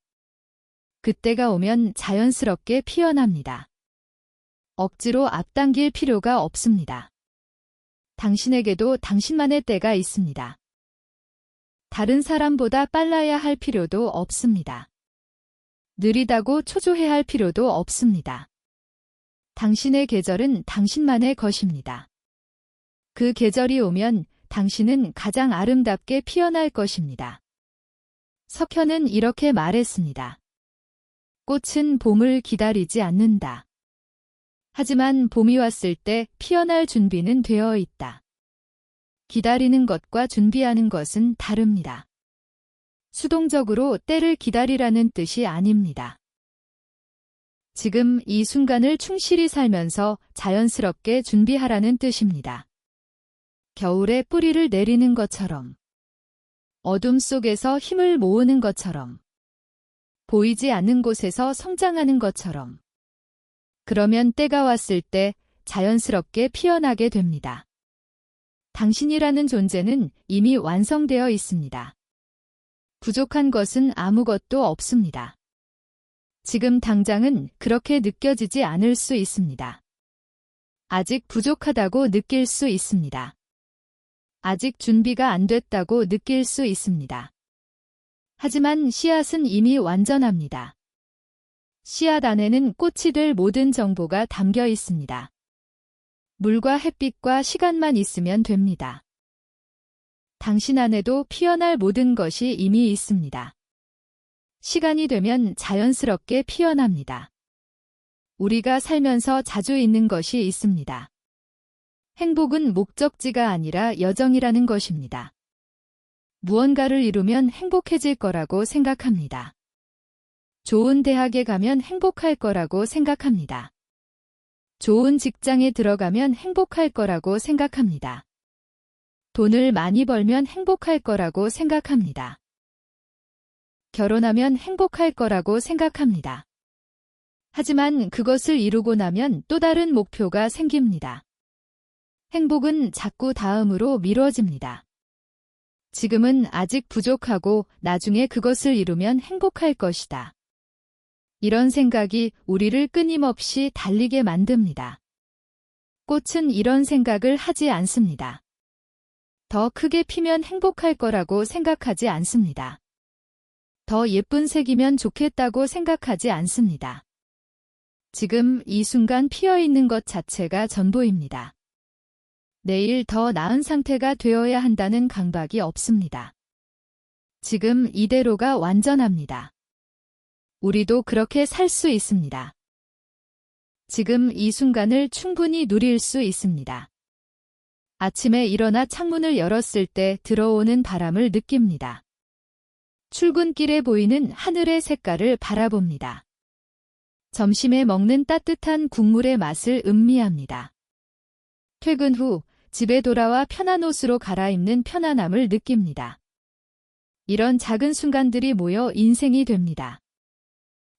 Speaker 1: 그때가 오면 자연스럽게 피어납니다. 억지로 앞당길 필요가 없습니다. 당신에게도 당신만의 때가 있습니다. 다른 사람보다 빨라야 할 필요도 없습니다. 느리다고 초조해야 할 필요도 없습니다. 당신의 계절은 당신만의 것입니다. 그 계절이 오면 당신은 가장 아름답게 피어날 것입니다. 석현은 이렇게 말했습니다. 꽃은 봄을 기다리지 않는다. 하지만 봄이 왔을 때 피어날 준비는 되어 있다. 기다리는 것과 준비하는 것은 다릅니다. 수동적으로 때를 기다리라는 뜻이 아닙니다. 지금 이 순간을 충실히 살면서 자연스럽게 준비하라는 뜻입니다. 겨울에 뿌리를 내리는 것처럼, 어둠 속에서 힘을 모으는 것처럼, 보이지 않는 곳에서 성장하는 것처럼, 그러면 때가 왔을 때 자연스럽게 피어나게 됩니다. 당신이라는 존재는 이미 완성되어 있습니다. 부족한 것은 아무것도 없습니다. 지금 당장은 그렇게 느껴지지 않을 수 있습니다. 아직 부족하다고 느낄 수 있습니다. 아직 준비가 안 됐다고 느낄 수 있습니다. 하지만 씨앗은 이미 완전합니다. 씨앗 안에는 꽃이 될 모든 정보가 담겨 있습니다. 물과 햇빛과 시간만 있으면 됩니다. 당신 안에도 피어날 모든 것이 이미 있습니다. 시간이 되면 자연스럽게 피어납니다. 우리가 살면서 자주 있는 것이 있습니다. 행복은 목적지가 아니라 여정이라는 것입니다. 무언가를 이루면 행복해질 거라고 생각합니다. 좋은 대학에 가면 행복할 거라고 생각합니다. 좋은 직장에 들어가면 행복할 거라고 생각합니다. 돈을 많이 벌면 행복할 거라고 생각합니다. 결혼하면 행복할 거라고 생각합니다. 하지만 그것을 이루고 나면 또 다른 목표가 생깁니다. 행복은 자꾸 다음으로 미뤄집니다. 지금은 아직 부족하고 나중에 그것을 이루면 행복할 것이다. 이런 생각이 우리를 끊임없이 달리게 만듭니다. 꽃은 이런 생각을 하지 않습니다. 더 크게 피면 행복할 거라고 생각하지 않습니다. 더 예쁜 색이면 좋겠다고 생각하지 않습니다. 지금 이 순간 피어 있는 것 자체가 전부입니다. 내일 더 나은 상태가 되어야 한다는 강박이 없습니다. 지금 이대로가 완전합니다. 우리도 그렇게 살 수 있습니다. 지금 이 순간을 충분히 누릴 수 있습니다. 아침에 일어나 창문을 열었을 때 들어오는 바람을 느낍니다. 출근길에 보이는 하늘의 색깔을 바라봅니다. 점심에 먹는 따뜻한 국물의 맛을 음미합니다. 퇴근 후 집에 돌아와 편한 옷으로 갈아입는 편안함을 느낍니다. 이런 작은 순간들이 모여 인생이 됩니다.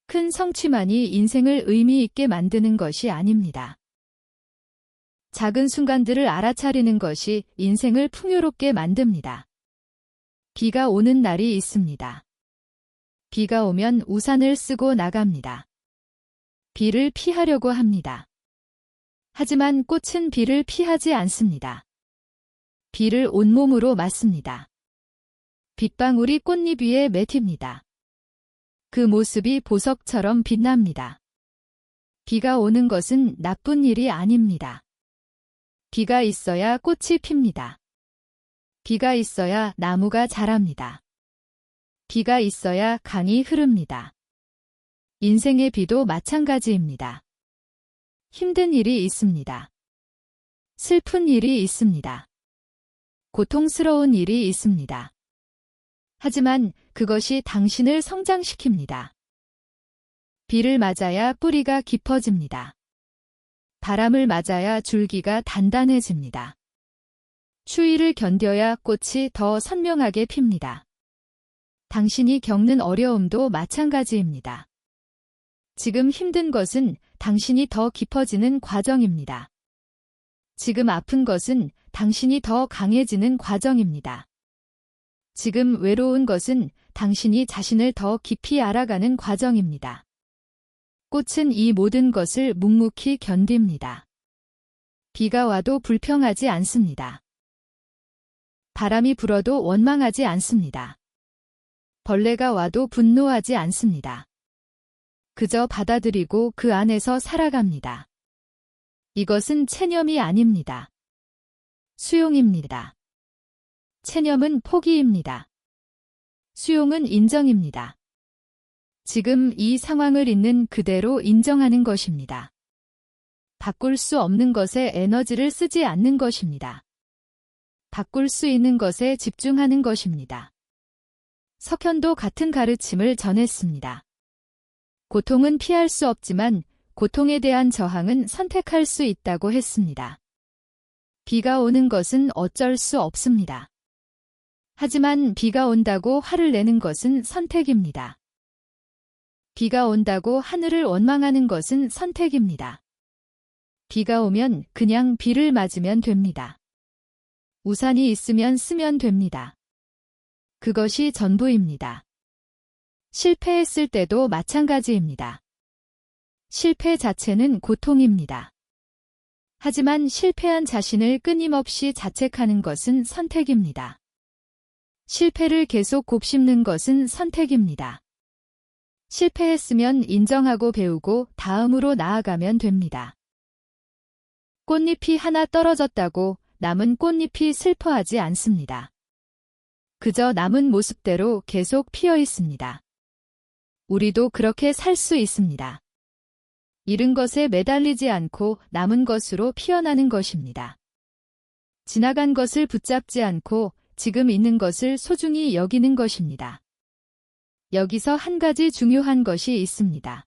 Speaker 1: 큰 성취만이 인생을 의미 있게 만드는 것이 아닙니다. 작은 순간들을 알아차리는 것이 인생을 풍요롭게 만듭니다. 비가 오는 날이 있습니다. 비가 오면 우산을 쓰고 나갑니다. 비를 피하려고 합니다. 하지만 꽃은 비를 피하지 않습니다. 비를 온몸으로 맞습니다. 빗방울이 꽃잎 위에 맺힙니다. 그 모습이 보석처럼 빛납니다. 비가 오는 것은 나쁜 일이 아닙니다. 비가 있어야 꽃이 핍니다. 비가 있어야 나무가 자랍니다. 비가 있어야 강이 흐릅니다. 인생의 비도 마찬가지입니다. 힘든 일이 있습니다. 슬픈 일이 있습니다. 고통스러운 일이 있습니다. 하지만 그것이 당신을 성장시킵니다. 비를 맞아야 뿌리가 깊어집니다. 바람을 맞아야 줄기가 단단해집니다. 추위를 견뎌야 꽃이 더 선명하게 핍니다. 당신이 겪는 어려움도 마찬가지입니다. 지금 힘든 것은 당신이 더 깊어지는 과정입니다. 지금 아픈 것은 당신이 더 강해지는 과정입니다. 지금 외로운 것은 당신이 자신을 더 깊이 알아가는 과정입니다. 꽃은 이 모든 것을 묵묵히 견딥니다. 비가 와도 불평하지 않습니다. 바람이 불어도 원망하지 않습니다. 벌레가 와도 분노하지 않습니다. 그저 받아들이고 그 안에서 살아갑니다. 이것은 체념이 아닙니다. 수용입니다. 체념은 포기입니다. 수용은 인정입니다. 지금 이 상황을 있는 그대로 인정하는 것입니다. 바꿀 수 없는 것에 에너지를 쓰지 않는 것입니다. 바꿀 수 있는 것에 집중하는 것입니다. 석현도 같은 가르침을 전했습니다. 고통은 피할 수 없지만 고통에 대한 저항은 선택할 수 있다고 했습니다. 비가 오는 것은 어쩔 수 없습니다. 하지만 비가 온다고 화를 내는 것은 선택입니다. 비가 온다고 하늘을 원망하는 것은 선택입니다. 비가 오면 그냥 비를 맞으면 됩니다. 우산이 있으면 쓰면 됩니다. 그것이 전부입니다. 실패했을 때도 마찬가지입니다. 실패 자체는 고통입니다. 하지만 실패한 자신을 끊임없이 자책하는 것은 선택입니다. 실패를 계속 곱씹는 것은 선택입니다. 실패했으면 인정하고 배우고 다음으로 나아가면 됩니다. 꽃잎이 하나 떨어졌다고 남은 꽃잎이 슬퍼하지 않습니다. 그저 남은 모습대로 계속 피어 있습니다. 우리도 그렇게 살 수 있습니다. 잃은 것에 매달리지 않고 남은 것으로 피어나는 것입니다. 지나간 것을 붙잡지 않고 지금 있는 것을 소중히 여기는 것입니다. 여기서 한 가지 중요한 것이 있습니다.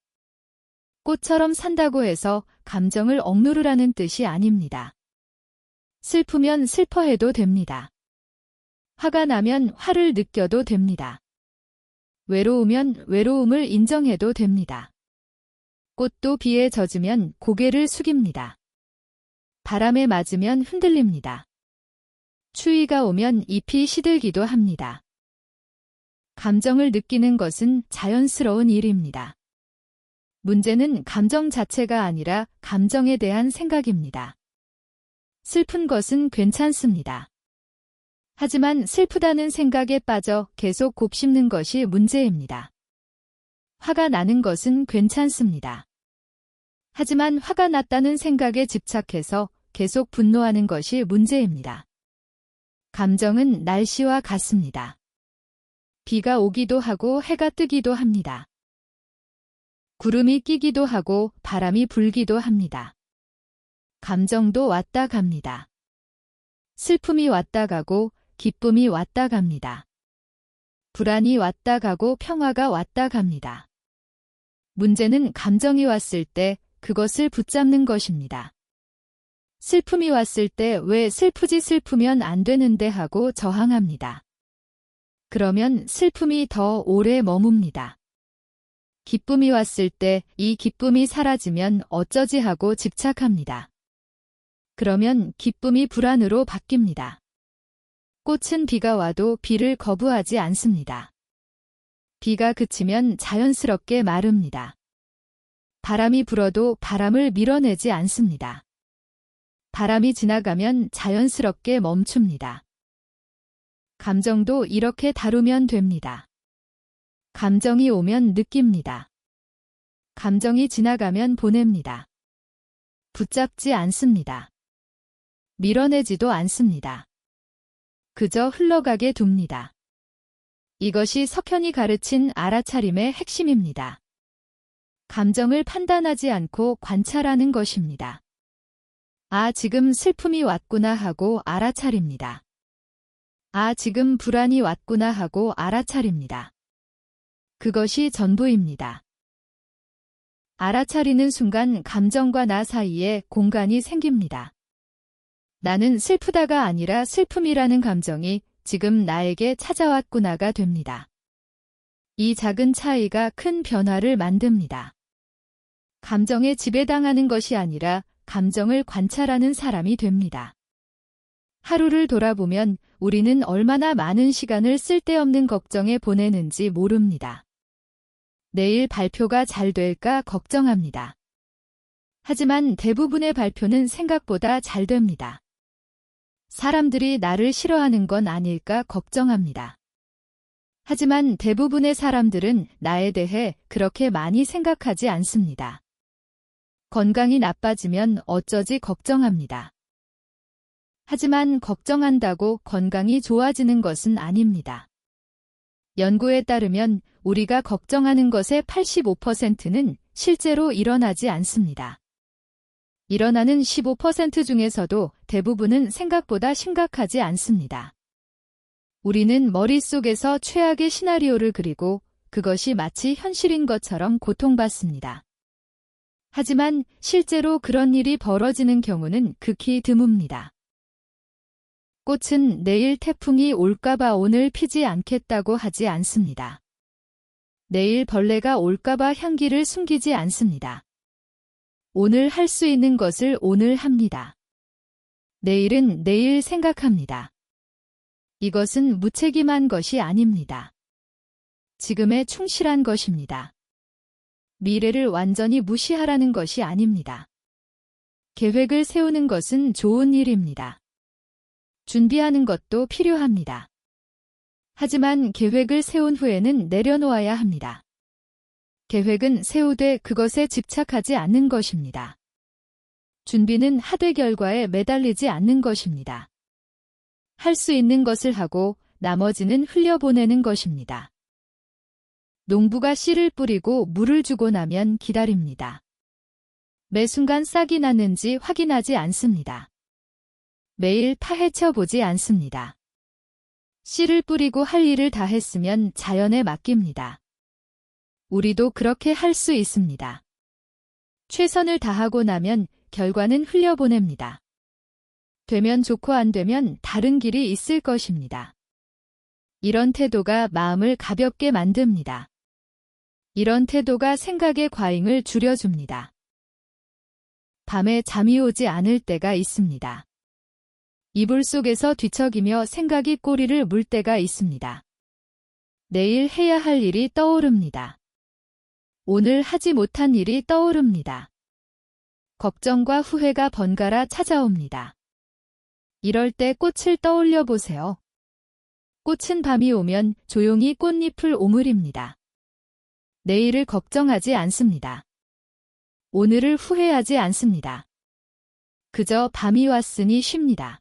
Speaker 1: 꽃처럼 산다고 해서 감정을 억누르라는 뜻이 아닙니다. 슬프면 슬퍼해도 됩니다. 화가 나면 화를 느껴도 됩니다. 외로우면 외로움을 인정해도 됩니다. 꽃도 비에 젖으면 고개를 숙입니다. 바람에 맞으면 흔들립니다. 추위가 오면 잎이 시들기도 합니다. 감정을 느끼는 것은 자연스러운 일입니다. 문제는 감정 자체가 아니라 감정에 대한 생각입니다. 슬픈 것은 괜찮습니다. 하지만 슬프다는 생각에 빠져 계속 곱씹는 것이 문제입니다. 화가 나는 것은 괜찮습니다. 하지만 화가 났다는 생각에 집착해서 계속 분노하는 것이 문제입니다. 감정은 날씨와 같습니다. 비가 오기도 하고 해가 뜨기도 합니다. 구름이 끼기도 하고 바람이 불기도 합니다. 감정도 왔다 갑니다. 슬픔이 왔다 가고 기쁨이 왔다 갑니다. 불안이 왔다 가고 평화가 왔다 갑니다. 문제는 감정이 왔을 때 그것을 붙잡는 것입니다. 슬픔이 왔을 때 왜 슬프지 슬프면 안 되는데 하고 저항합니다. 그러면 슬픔이 더 오래 머뭅니다. 기쁨이 왔을 때 이 기쁨이 사라지면 어쩌지 하고 집착합니다. 그러면 기쁨이 불안으로 바뀝니다. 꽃은 비가 와도 비를 거부하지 않습니다. 비가 그치면 자연스럽게 마릅니다. 바람이 불어도 바람을 밀어내지 않습니다. 바람이 지나가면 자연스럽게 멈춥니다. 감정도 이렇게 다루면 됩니다. 감정이 오면 느낍니다. 감정이 지나가면 보냅니다. 붙잡지 않습니다. 밀어내지도 않습니다. 그저 흘러가게 둡니다. 이것이 석현이 가르친 알아차림의 핵심입니다. 감정을 판단하지 않고 관찰하는 것입니다. 아, 지금 슬픔이 왔구나 하고 알아차립니다. 아, 지금 불안이 왔구나 하고 알아차립니다. 그것이 전부입니다. 알아차리는 순간 감정과 나 사이에 공간이 생깁니다. 나는 슬프다가 아니라 슬픔이라는 감정이 지금 나에게 찾아왔구나가 됩니다. 이 작은 차이가 큰 변화를 만듭니다. 감정에 지배당하는 것이 아니라 감정을 관찰하는 사람이 됩니다. 하루를 돌아보면 우리는 얼마나 많은 시간을 쓸데없는 걱정에 보내는지 모릅니다. 내일 발표가 잘 될까 걱정합니다. 하지만 대부분의 발표는 생각보다 잘 됩니다. 사람들이 나를 싫어하는 건 아닐까 걱정합니다. 하지만 대부분의 사람들은 나에 대해 그렇게 많이 생각하지 않습니다. 건강이 나빠지면 어쩌지 걱정합니다. 하지만 걱정한다고 건강이 좋아지는 것은 아닙니다. 연구에 따르면 우리가 걱정하는 것의 85%는 실제로 일어나지 않습니다. 일어나는 15% 중에서도 대부분은 생각보다 심각하지 않습니다. 우리는 머릿속에서 최악의 시나리오를 그리고 그것이 마치 현실인 것처럼 고통받습니다. 하지만 실제로 그런 일이 벌어지는 경우는 극히 드뭅니다. 꽃은 내일 태풍이 올까봐 오늘 피지 않겠다고 하지 않습니다. 내일 벌레가 올까봐 향기를 숨기지 않습니다. 오늘 할 수 있는 것을 오늘 합니다. 내일은 내일 생각합니다. 이것은 무책임한 것이 아닙니다. 지금에 충실한 것입니다. 미래를 완전히 무시하라는 것이 아닙니다. 계획을 세우는 것은 좋은 일입니다. 준비하는 것도 필요합니다. 하지만 계획을 세운 후에는 내려놓아야 합니다. 계획은 세우되 그것에 집착하지 않는 것입니다. 준비는 하되 결과에 매달리지 않는 것입니다. 할 수 있는 것을 하고 나머지는 흘려보내는 것입니다. 농부가 씨를 뿌리고 물을 주고 나면 기다립니다. 매 순간 싹이 났는지 확인하지 않습니다. 매일 파헤쳐 보지 않습니다. 씨를 뿌리고 할 일을 다 했으면 자연에 맡깁니다. 우리도 그렇게 할 수 있습니다. 최선을 다하고 나면 결과는 흘려보냅니다. 되면 좋고 안 되면 다른 길이 있을 것입니다. 이런 태도가 마음을 가볍게 만듭니다. 이런 태도가 생각의 과잉을 줄여줍니다. 밤에 잠이 오지 않을 때가 있습니다. 이불 속에서 뒤척이며 생각이 꼬리를 물 때가 있습니다. 내일 해야 할 일이 떠오릅니다. 오늘 하지 못한 일이 떠오릅니다. 걱정과 후회가 번갈아 찾아옵니다. 이럴 때 꽃을 떠올려 보세요. 꽃은 밤이 오면 조용히 꽃잎을 오므립니다. 내일을 걱정하지 않습니다. 오늘을 후회하지 않습니다. 그저 밤이 왔으니 쉽니다.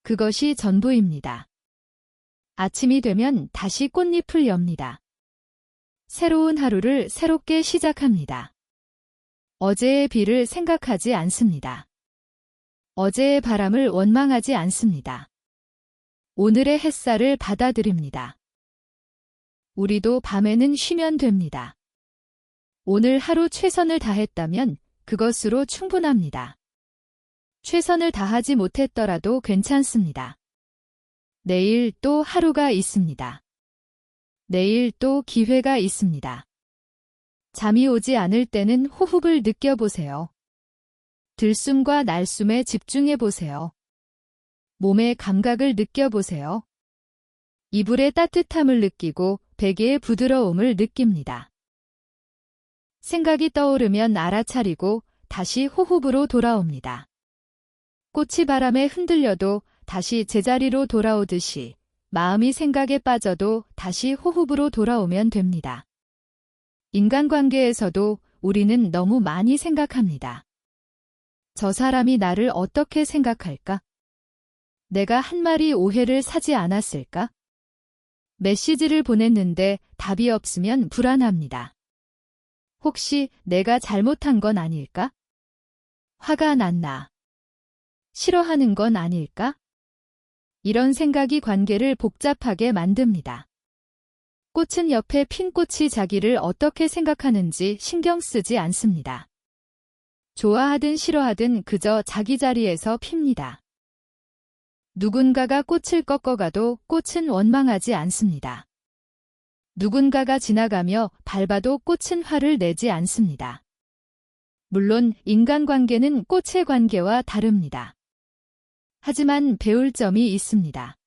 Speaker 1: 그것이 전부입니다. 아침이 되면 다시 꽃잎을 엽니다. 새로운 하루를 새롭게 시작합니다. 어제의 비를 생각하지 않습니다. 어제의 바람을 원망하지 않습니다. 오늘의 햇살을 받아들입니다. 우리도 밤에는 쉬면 됩니다. 오늘 하루 최선을 다했다면 그것으로 충분합니다. 최선을 다하지 못했더라도 괜찮습니다. 내일 또 하루가 있습니다. 내일 또 기회가 있습니다. 잠이 오지 않을 때는 호흡을 느껴보세요. 들숨과 날숨에 집중해보세요. 몸의 감각을 느껴보세요. 이불의 따뜻함을 느끼고 베개의 부드러움을 느낍니다. 생각이 떠오르면 알아차리고 다시 호흡으로 돌아옵니다. 꽃이 바람에 흔들려도 다시 제자리로 돌아오듯이 마음이 생각에 빠져도 다시 호흡으로 돌아오면 됩니다. 인간관계에서도 우리는 너무 많이 생각합니다. 저 사람이 나를 어떻게 생각할까? 내가 한 마리 오해를 사지 않았을까? 메시지를 보냈는데 답이 없으면 불안합니다. 혹시 내가 잘못한 건 아닐까? 화가 났나? 싫어하는 건 아닐까? 이런 생각이 관계를 복잡하게 만듭니다. 꽃은 옆에 핀 꽃이 자기를 어떻게 생각하는지 신경 쓰지 않습니다. 좋아하든 싫어하든 그저 자기 자리에서 핍니다. 누군가가 꽃을 꺾어가도 꽃은 원망하지 않습니다. 누군가가 지나가며 밟아도 꽃은 화를 내지 않습니다. 물론 인간관계는 꽃의 관계와 다릅니다. 하지만 배울 점이 있습니다.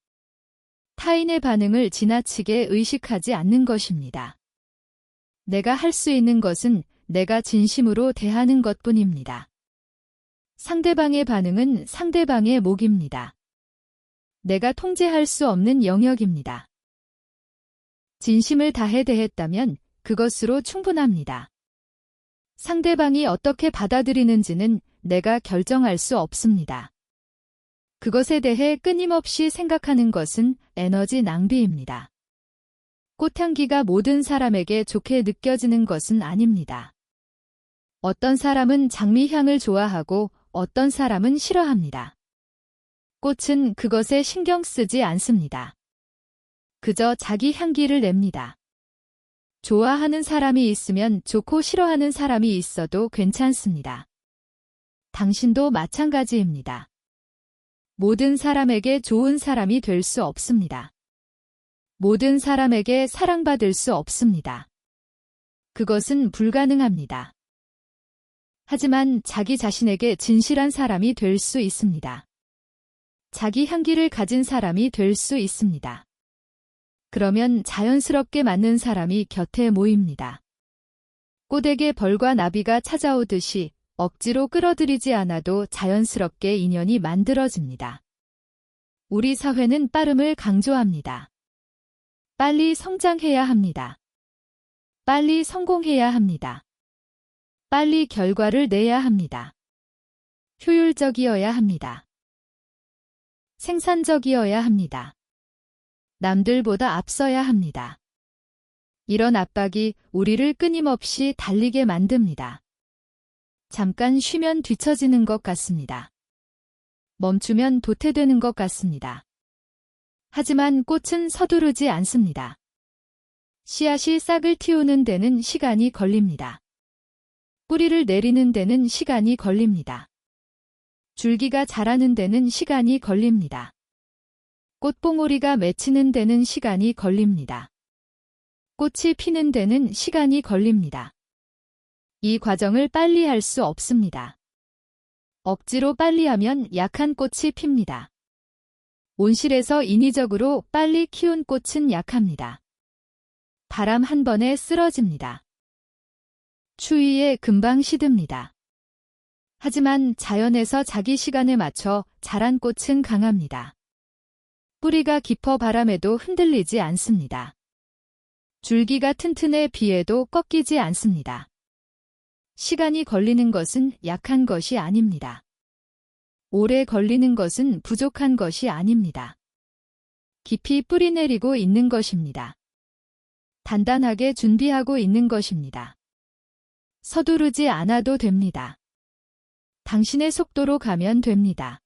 Speaker 1: 타인의 반응을 지나치게 의식하지 않는 것입니다. 내가 할 수 있는 것은 내가 진심으로 대하는 것뿐입니다. 상대방의 반응은 상대방의 몫입니다. 내가 통제할 수 없는 영역입니다. 진심을 다해 대했다면 그것으로 충분합니다. 상대방이 어떻게 받아들이는지는 내가 결정할 수 없습니다. 그것에 대해 끊임없이 생각하는 것은 에너지 낭비입니다. 꽃향기가 모든 사람에게 좋게 느껴지는 것은 아닙니다. 어떤 사람은 장미향을 좋아하고 어떤 사람은 싫어합니다. 꽃은 그것에 신경 쓰지 않습니다. 그저 자기 향기를 냅니다. 좋아하는 사람이 있으면 좋고 싫어하는 사람이 있어도 괜찮습니다. 당신도 마찬가지입니다. 모든 사람에게 좋은 사람이 될 수 없습니다. 모든 사람에게 사랑받을 수 없습니다. 그것은 불가능합니다. 하지만 자기 자신에게 진실한 사람이 될 수 있습니다. 자기 향기를 가진 사람이 될 수 있습니다. 그러면 자연스럽게 맞는 사람이 곁에 모입니다. 꽃에게 벌과 나비가 찾아오듯이 억지로 끌어들이지 않아도 자연스럽게 인연이 만들어집니다. 우리 사회는 빠름을 강조합니다. 빨리 성장해야 합니다. 빨리 성공해야 합니다. 빨리 결과를 내야 합니다. 효율적이어야 합니다. 생산적이어야 합니다. 남들보다 앞서야 합니다. 이런 압박이 우리를 끊임없이 달리게 만듭니다. 잠깐 쉬면 뒤처지는 것 같습니다. 멈추면 도태되는 것 같습니다. 하지만 꽃은 서두르지 않습니다. 씨앗이 싹을 틔우는 데는 시간이 걸립니다. 뿌리를 내리는 데는 시간이 걸립니다. 줄기가 자라는 데는 시간이 걸립니다. 꽃봉오리가 맺히는 데는 시간이 걸립니다. 꽃이 피는 데는 시간이 걸립니다. 이 과정을 빨리 할 수 없습니다. 억지로 빨리 하면 약한 꽃이 핍니다. 온실에서 인위적으로 빨리 키운 꽃은 약합니다. 바람 한 번에 쓰러집니다. 추위에 금방 시듭니다. 하지만 자연에서 자기 시간에 맞춰 자란 꽃은 강합니다. 뿌리가 깊어 바람에도 흔들리지 않습니다. 줄기가 튼튼해 비에도 꺾이지 않습니다. 시간이 걸리는 것은 약한 것이 아닙니다. 오래 걸리는 것은 부족한 것이 아닙니다. 깊이 뿌리 내리고 있는 것입니다. 단단하게 준비하고 있는 것입니다. 서두르지 않아도 됩니다. 당신의 속도로 가면 됩니다.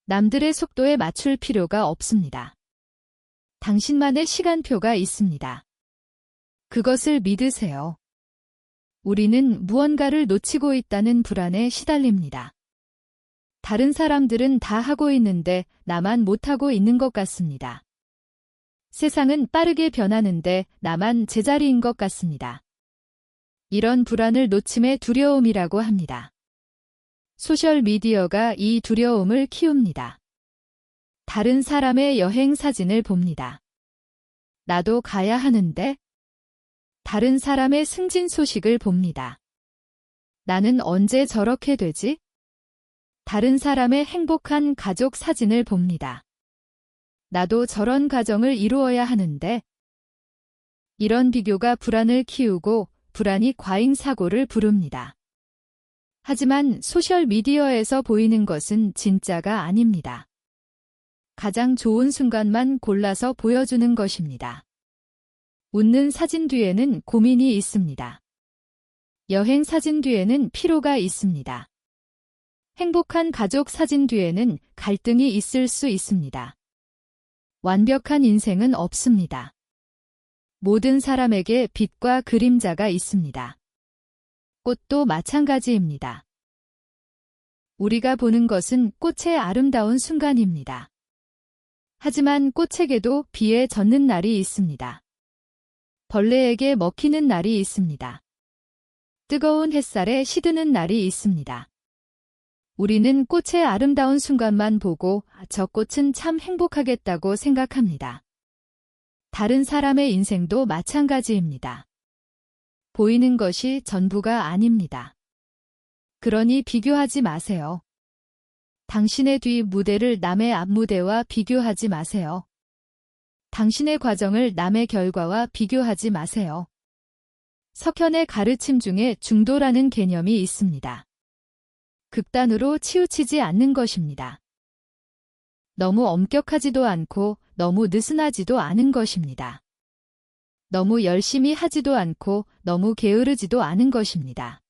Speaker 1: 남들의 속도에 맞출 필요가 없습니다. 당신만의 시간표가 있습니다. 그것을 믿으세요. 우리는 무언가를 놓치고 있다는 불안에 시달립니다. 다른 사람들은 다 하고 있는데 나만 못하고 있는 것 같습니다. 세상은 빠르게 변하는데 나만 제자리인 것 같습니다. 이런 불안을 놓침의 두려움이라고 합니다. 소셜미디어가 이 두려움을 키웁니다. 다른 사람의 여행 사진을 봅니다. 나도 가야 하는데? 다른 사람의 승진 소식을 봅니다. 나는 언제 저렇게 되지? 다른 사람의 행복한 가족 사진을 봅니다. 나도 저런 가정을 이루어야 하는데? 이런 비교가 불안을 키우고 불안이 과잉 사고를 부릅니다. 하지만 소셜미디어에서 보이는 것은 진짜가 아닙니다. 가장 좋은 순간만 골라서 보여주는 것입니다. 웃는 사진 뒤에는 고민이 있습니다. 여행 사진 뒤에는 피로가 있습니다. 행복한 가족 사진 뒤에는 갈등이 있을 수 있습니다. 완벽한 인생은 없습니다. 모든 사람에게 빛과 그림자가 있습니다. 꽃도 마찬가지입니다. 우리가 보는 것은 꽃의 아름다운 순간입니다. 하지만 꽃에게도 비에 젖는 날이 있습니다. 벌레에게 먹히는 날이 있습니다. 뜨거운 햇살에 시드는 날이 있습니다. 우리는 꽃의 아름다운 순간만 보고 저 꽃은 참 행복하겠다고 생각합니다. 다른 사람의 인생도 마찬가지입니다. 보이는 것이 전부가 아닙니다. 그러니 비교하지 마세요. 당신의 뒤 무대를 남의 앞 무대와 비교하지 마세요. 당신의 과정을 남의 결과와 비교하지 마세요. 석현의 가르침 중에 중도라는 개념이 있습니다. 극단으로 치우치지 않는 것입니다. 너무 엄격하지도 않고 너무 느슨하지도 않은 것입니다. 너무 열심히 하지도 않고 너무 게으르지도 않은 것입니다.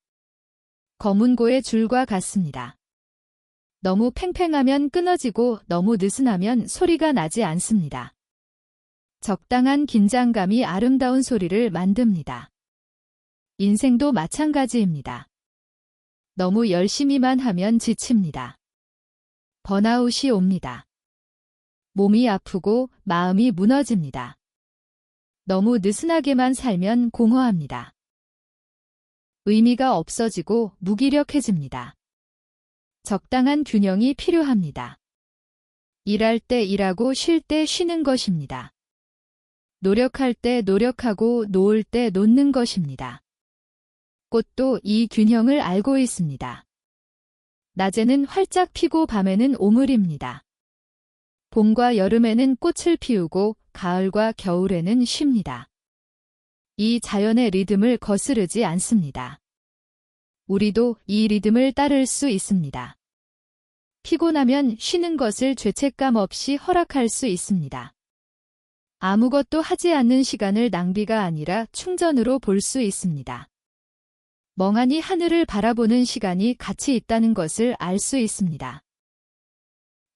Speaker 1: 검은고의 줄과 같습니다. 너무 팽팽하면 끊어지고 너무 느슨하면 소리가 나지 않습니다. 적당한 긴장감이 아름다운 소리를 만듭니다. 인생도 마찬가지입니다. 너무 열심히만 하면 지칩니다. 번아웃이 옵니다. 몸이 아프고 마음이 무너집니다. 너무 느슨하게만 살면 공허합니다. 의미가 없어지고 무기력해집니다. 적당한 균형이 필요합니다. 일할 때 일하고 쉴 때 쉬는 것입니다. 노력할 때 노력하고 놓을 때 놓는 것입니다. 꽃도 이 균형을 알고 있습니다. 낮에는 활짝 피고 밤에는 오물입니다. 봄과 여름에는 꽃을 피우고 가을과 겨울에는 쉽니다. 이 자연의 리듬을 거스르지 않습니다. 우리도 이 리듬을 따를 수 있습니다. 피곤하면 쉬는 것을 죄책감 없이 허락할 수 있습니다. 아무것도 하지 않는 시간을 낭비가 아니라 충전으로 볼 수 있습니다. 멍하니 하늘을 바라보는 시간이 가치 있다는 것을 알 수 있습니다.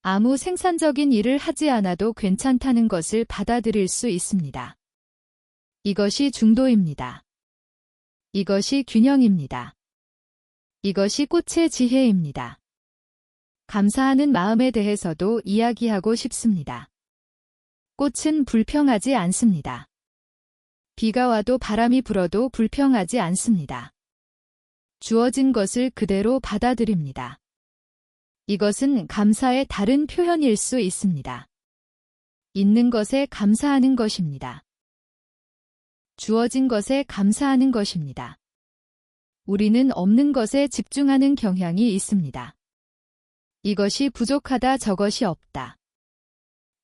Speaker 1: 아무 생산적인 일을 하지 않아도 괜찮다는 것을 받아들일 수 있습니다. 이것이 중도입니다. 이것이 균형입니다. 이것이 꽃의 지혜입니다. 감사하는 마음에 대해서도 이야기하고 싶습니다. 꽃은 불평하지 않습니다. 비가 와도 바람이 불어도 불평하지 않습니다. 주어진 것을 그대로 받아들입니다. 이것은 감사의 다른 표현일 수 있습니다. 있는 것에 감사하는 것입니다. 주어진 것에 감사하는 것입니다. 우리는 없는 것에 집중하는 경향이 있습니다. 이것이 부족하다, 저것이 없다.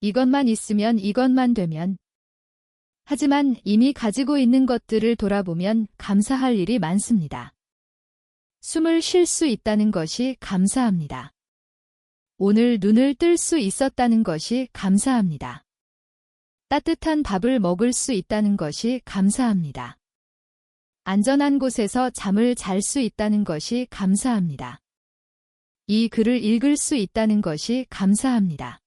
Speaker 1: 이것만 있으면, 이것만 되면. 하지만 이미 가지고 있는 것들을 돌아보면 감사할 일이 많습니다. 숨을 쉴 수 있다는 것이 감사합니다. 오늘 눈을 뜰 수 있었다는 것이 감사합니다. 따뜻한 밥을 먹을 수 있다는 것이 감사합니다. 안전한 곳에서 잠을 잘 수 있다는 것이 감사합니다. 이 글을 읽을 수 있다는 것이 감사합니다.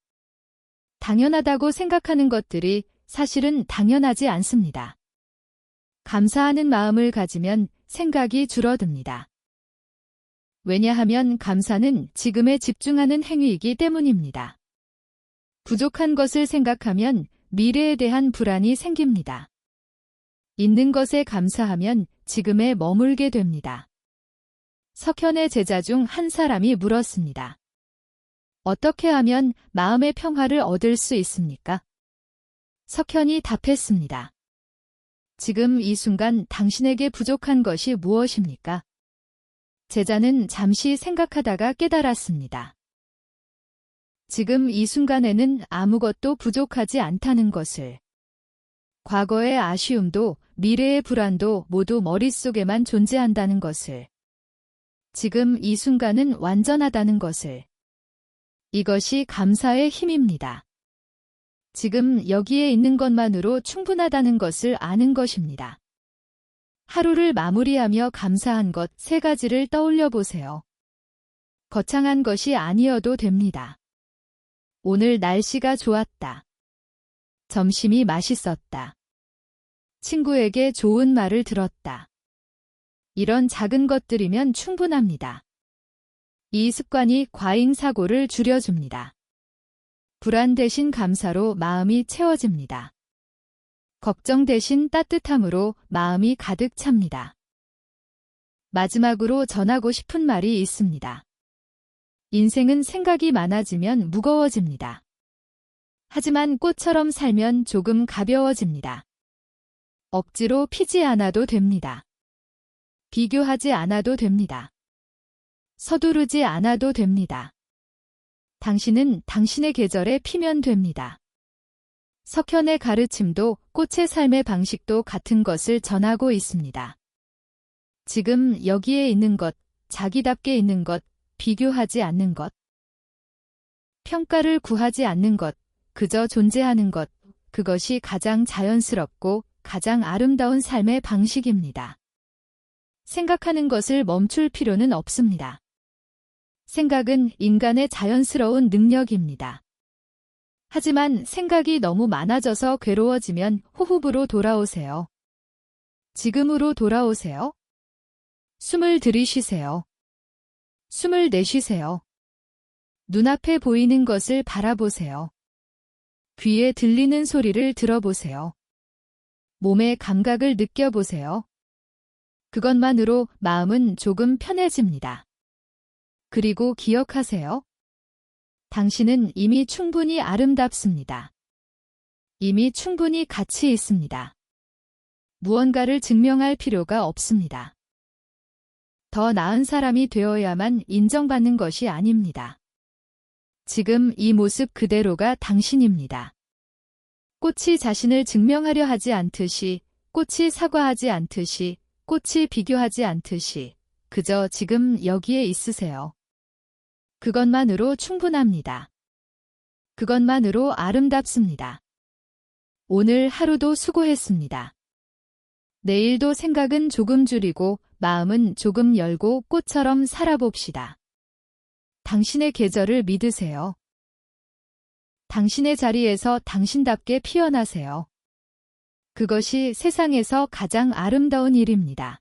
Speaker 1: 당연하다고 생각하는 것들이 사실은 당연하지 않습니다. 감사하는 마음을 가지면 생각이 줄어듭니다. 왜냐하면 감사는 지금에 집중하는 행위이기 때문입니다. 부족한 것을 생각하면 미래에 대한 불안이 생깁니다. 있는 것에 감사하면 지금에 머물게 됩니다. 석현의 제자 중 한 사람이 물었습니다. 어떻게 하면 마음의 평화를 얻을 수 있습니까? 석현이 답했습니다. 지금 이 순간 당신에게 부족한 것이 무엇입니까? 제자는 잠시 생각하다가 깨달았습니다. 지금 이 순간에는 아무것도 부족하지 않다는 것을. 과거의 아쉬움도 미래의 불안도 모두 머릿속에만 존재한다는 것을. 지금 이 순간은 완전하다는 것을. 이것이 감사의 힘입니다. 지금 여기에 있는 것만으로 충분하다는 것을 아는 것입니다. 하루를 마무리하며 감사한 것 3가지를 떠올려 보세요. 거창한 것이 아니어도 됩니다. 오늘 날씨가 좋았다. 점심이 맛있었다. 친구에게 좋은 말을 들었다. 이런 작은 것들이면 충분합니다. 이 습관이 과잉 사고를 줄여줍니다. 불안 대신 감사로 마음이 채워집니다. 걱정 대신 따뜻함으로 마음이 가득 찹니다. 마지막으로 전하고 싶은 말이 있습니다. 인생은 생각이 많아지면 무거워집니다. 하지만 꽃처럼 살면 조금 가벼워집니다. 억지로 피지 않아도 됩니다. 비교하지 않아도 됩니다. 서두르지 않아도 됩니다. 당신은 당신의 계절에 피면 됩니다. 석현의 가르침도 꽃의 삶의 방식도 같은 것을 전하고 있습니다. 지금 여기에 있는 것, 자기답게 있는 것, 비교하지 않는 것, 평가를 구하지 않는 것, 그저 존재하는 것, 그것이 가장 자연스럽고 가장 아름다운 삶의 방식입니다. 생각하는 것을 멈출 필요는 없습니다. 생각은 인간의 자연스러운 능력입니다. 하지만 생각이 너무 많아져서 괴로워지면 호흡으로 돌아오세요. 지금으로 돌아오세요. 숨을 들이쉬세요. 숨을 내쉬세요. 눈앞에 보이는 것을 바라보세요. 귀에 들리는 소리를 들어보세요. 몸의 감각을 느껴보세요. 그것만으로 마음은 조금 편해집니다. 그리고 기억하세요. 당신은 이미 충분히 아름답습니다. 이미 충분히 가치 있습니다. 무언가를 증명할 필요가 없습니다. 더 나은 사람이 되어야만 인정받는 것이 아닙니다. 지금 이 모습 그대로가 당신입니다. 꽃이 자신을 증명하려 하지 않듯이, 꽃이 사과하지 않듯이, 꽃이 비교하지 않듯이, 그저 지금 여기에 있으세요. 그것만으로 충분합니다. 그것만으로 아름답습니다. 오늘 하루도 수고했습니다. 내일도 생각은 조금 줄이고 마음은 조금 열고 꽃처럼 살아봅시다. 당신의 계절을 믿으세요. 당신의 자리에서 당신답게 피어나세요. 그것이 세상에서 가장 아름다운 일입니다.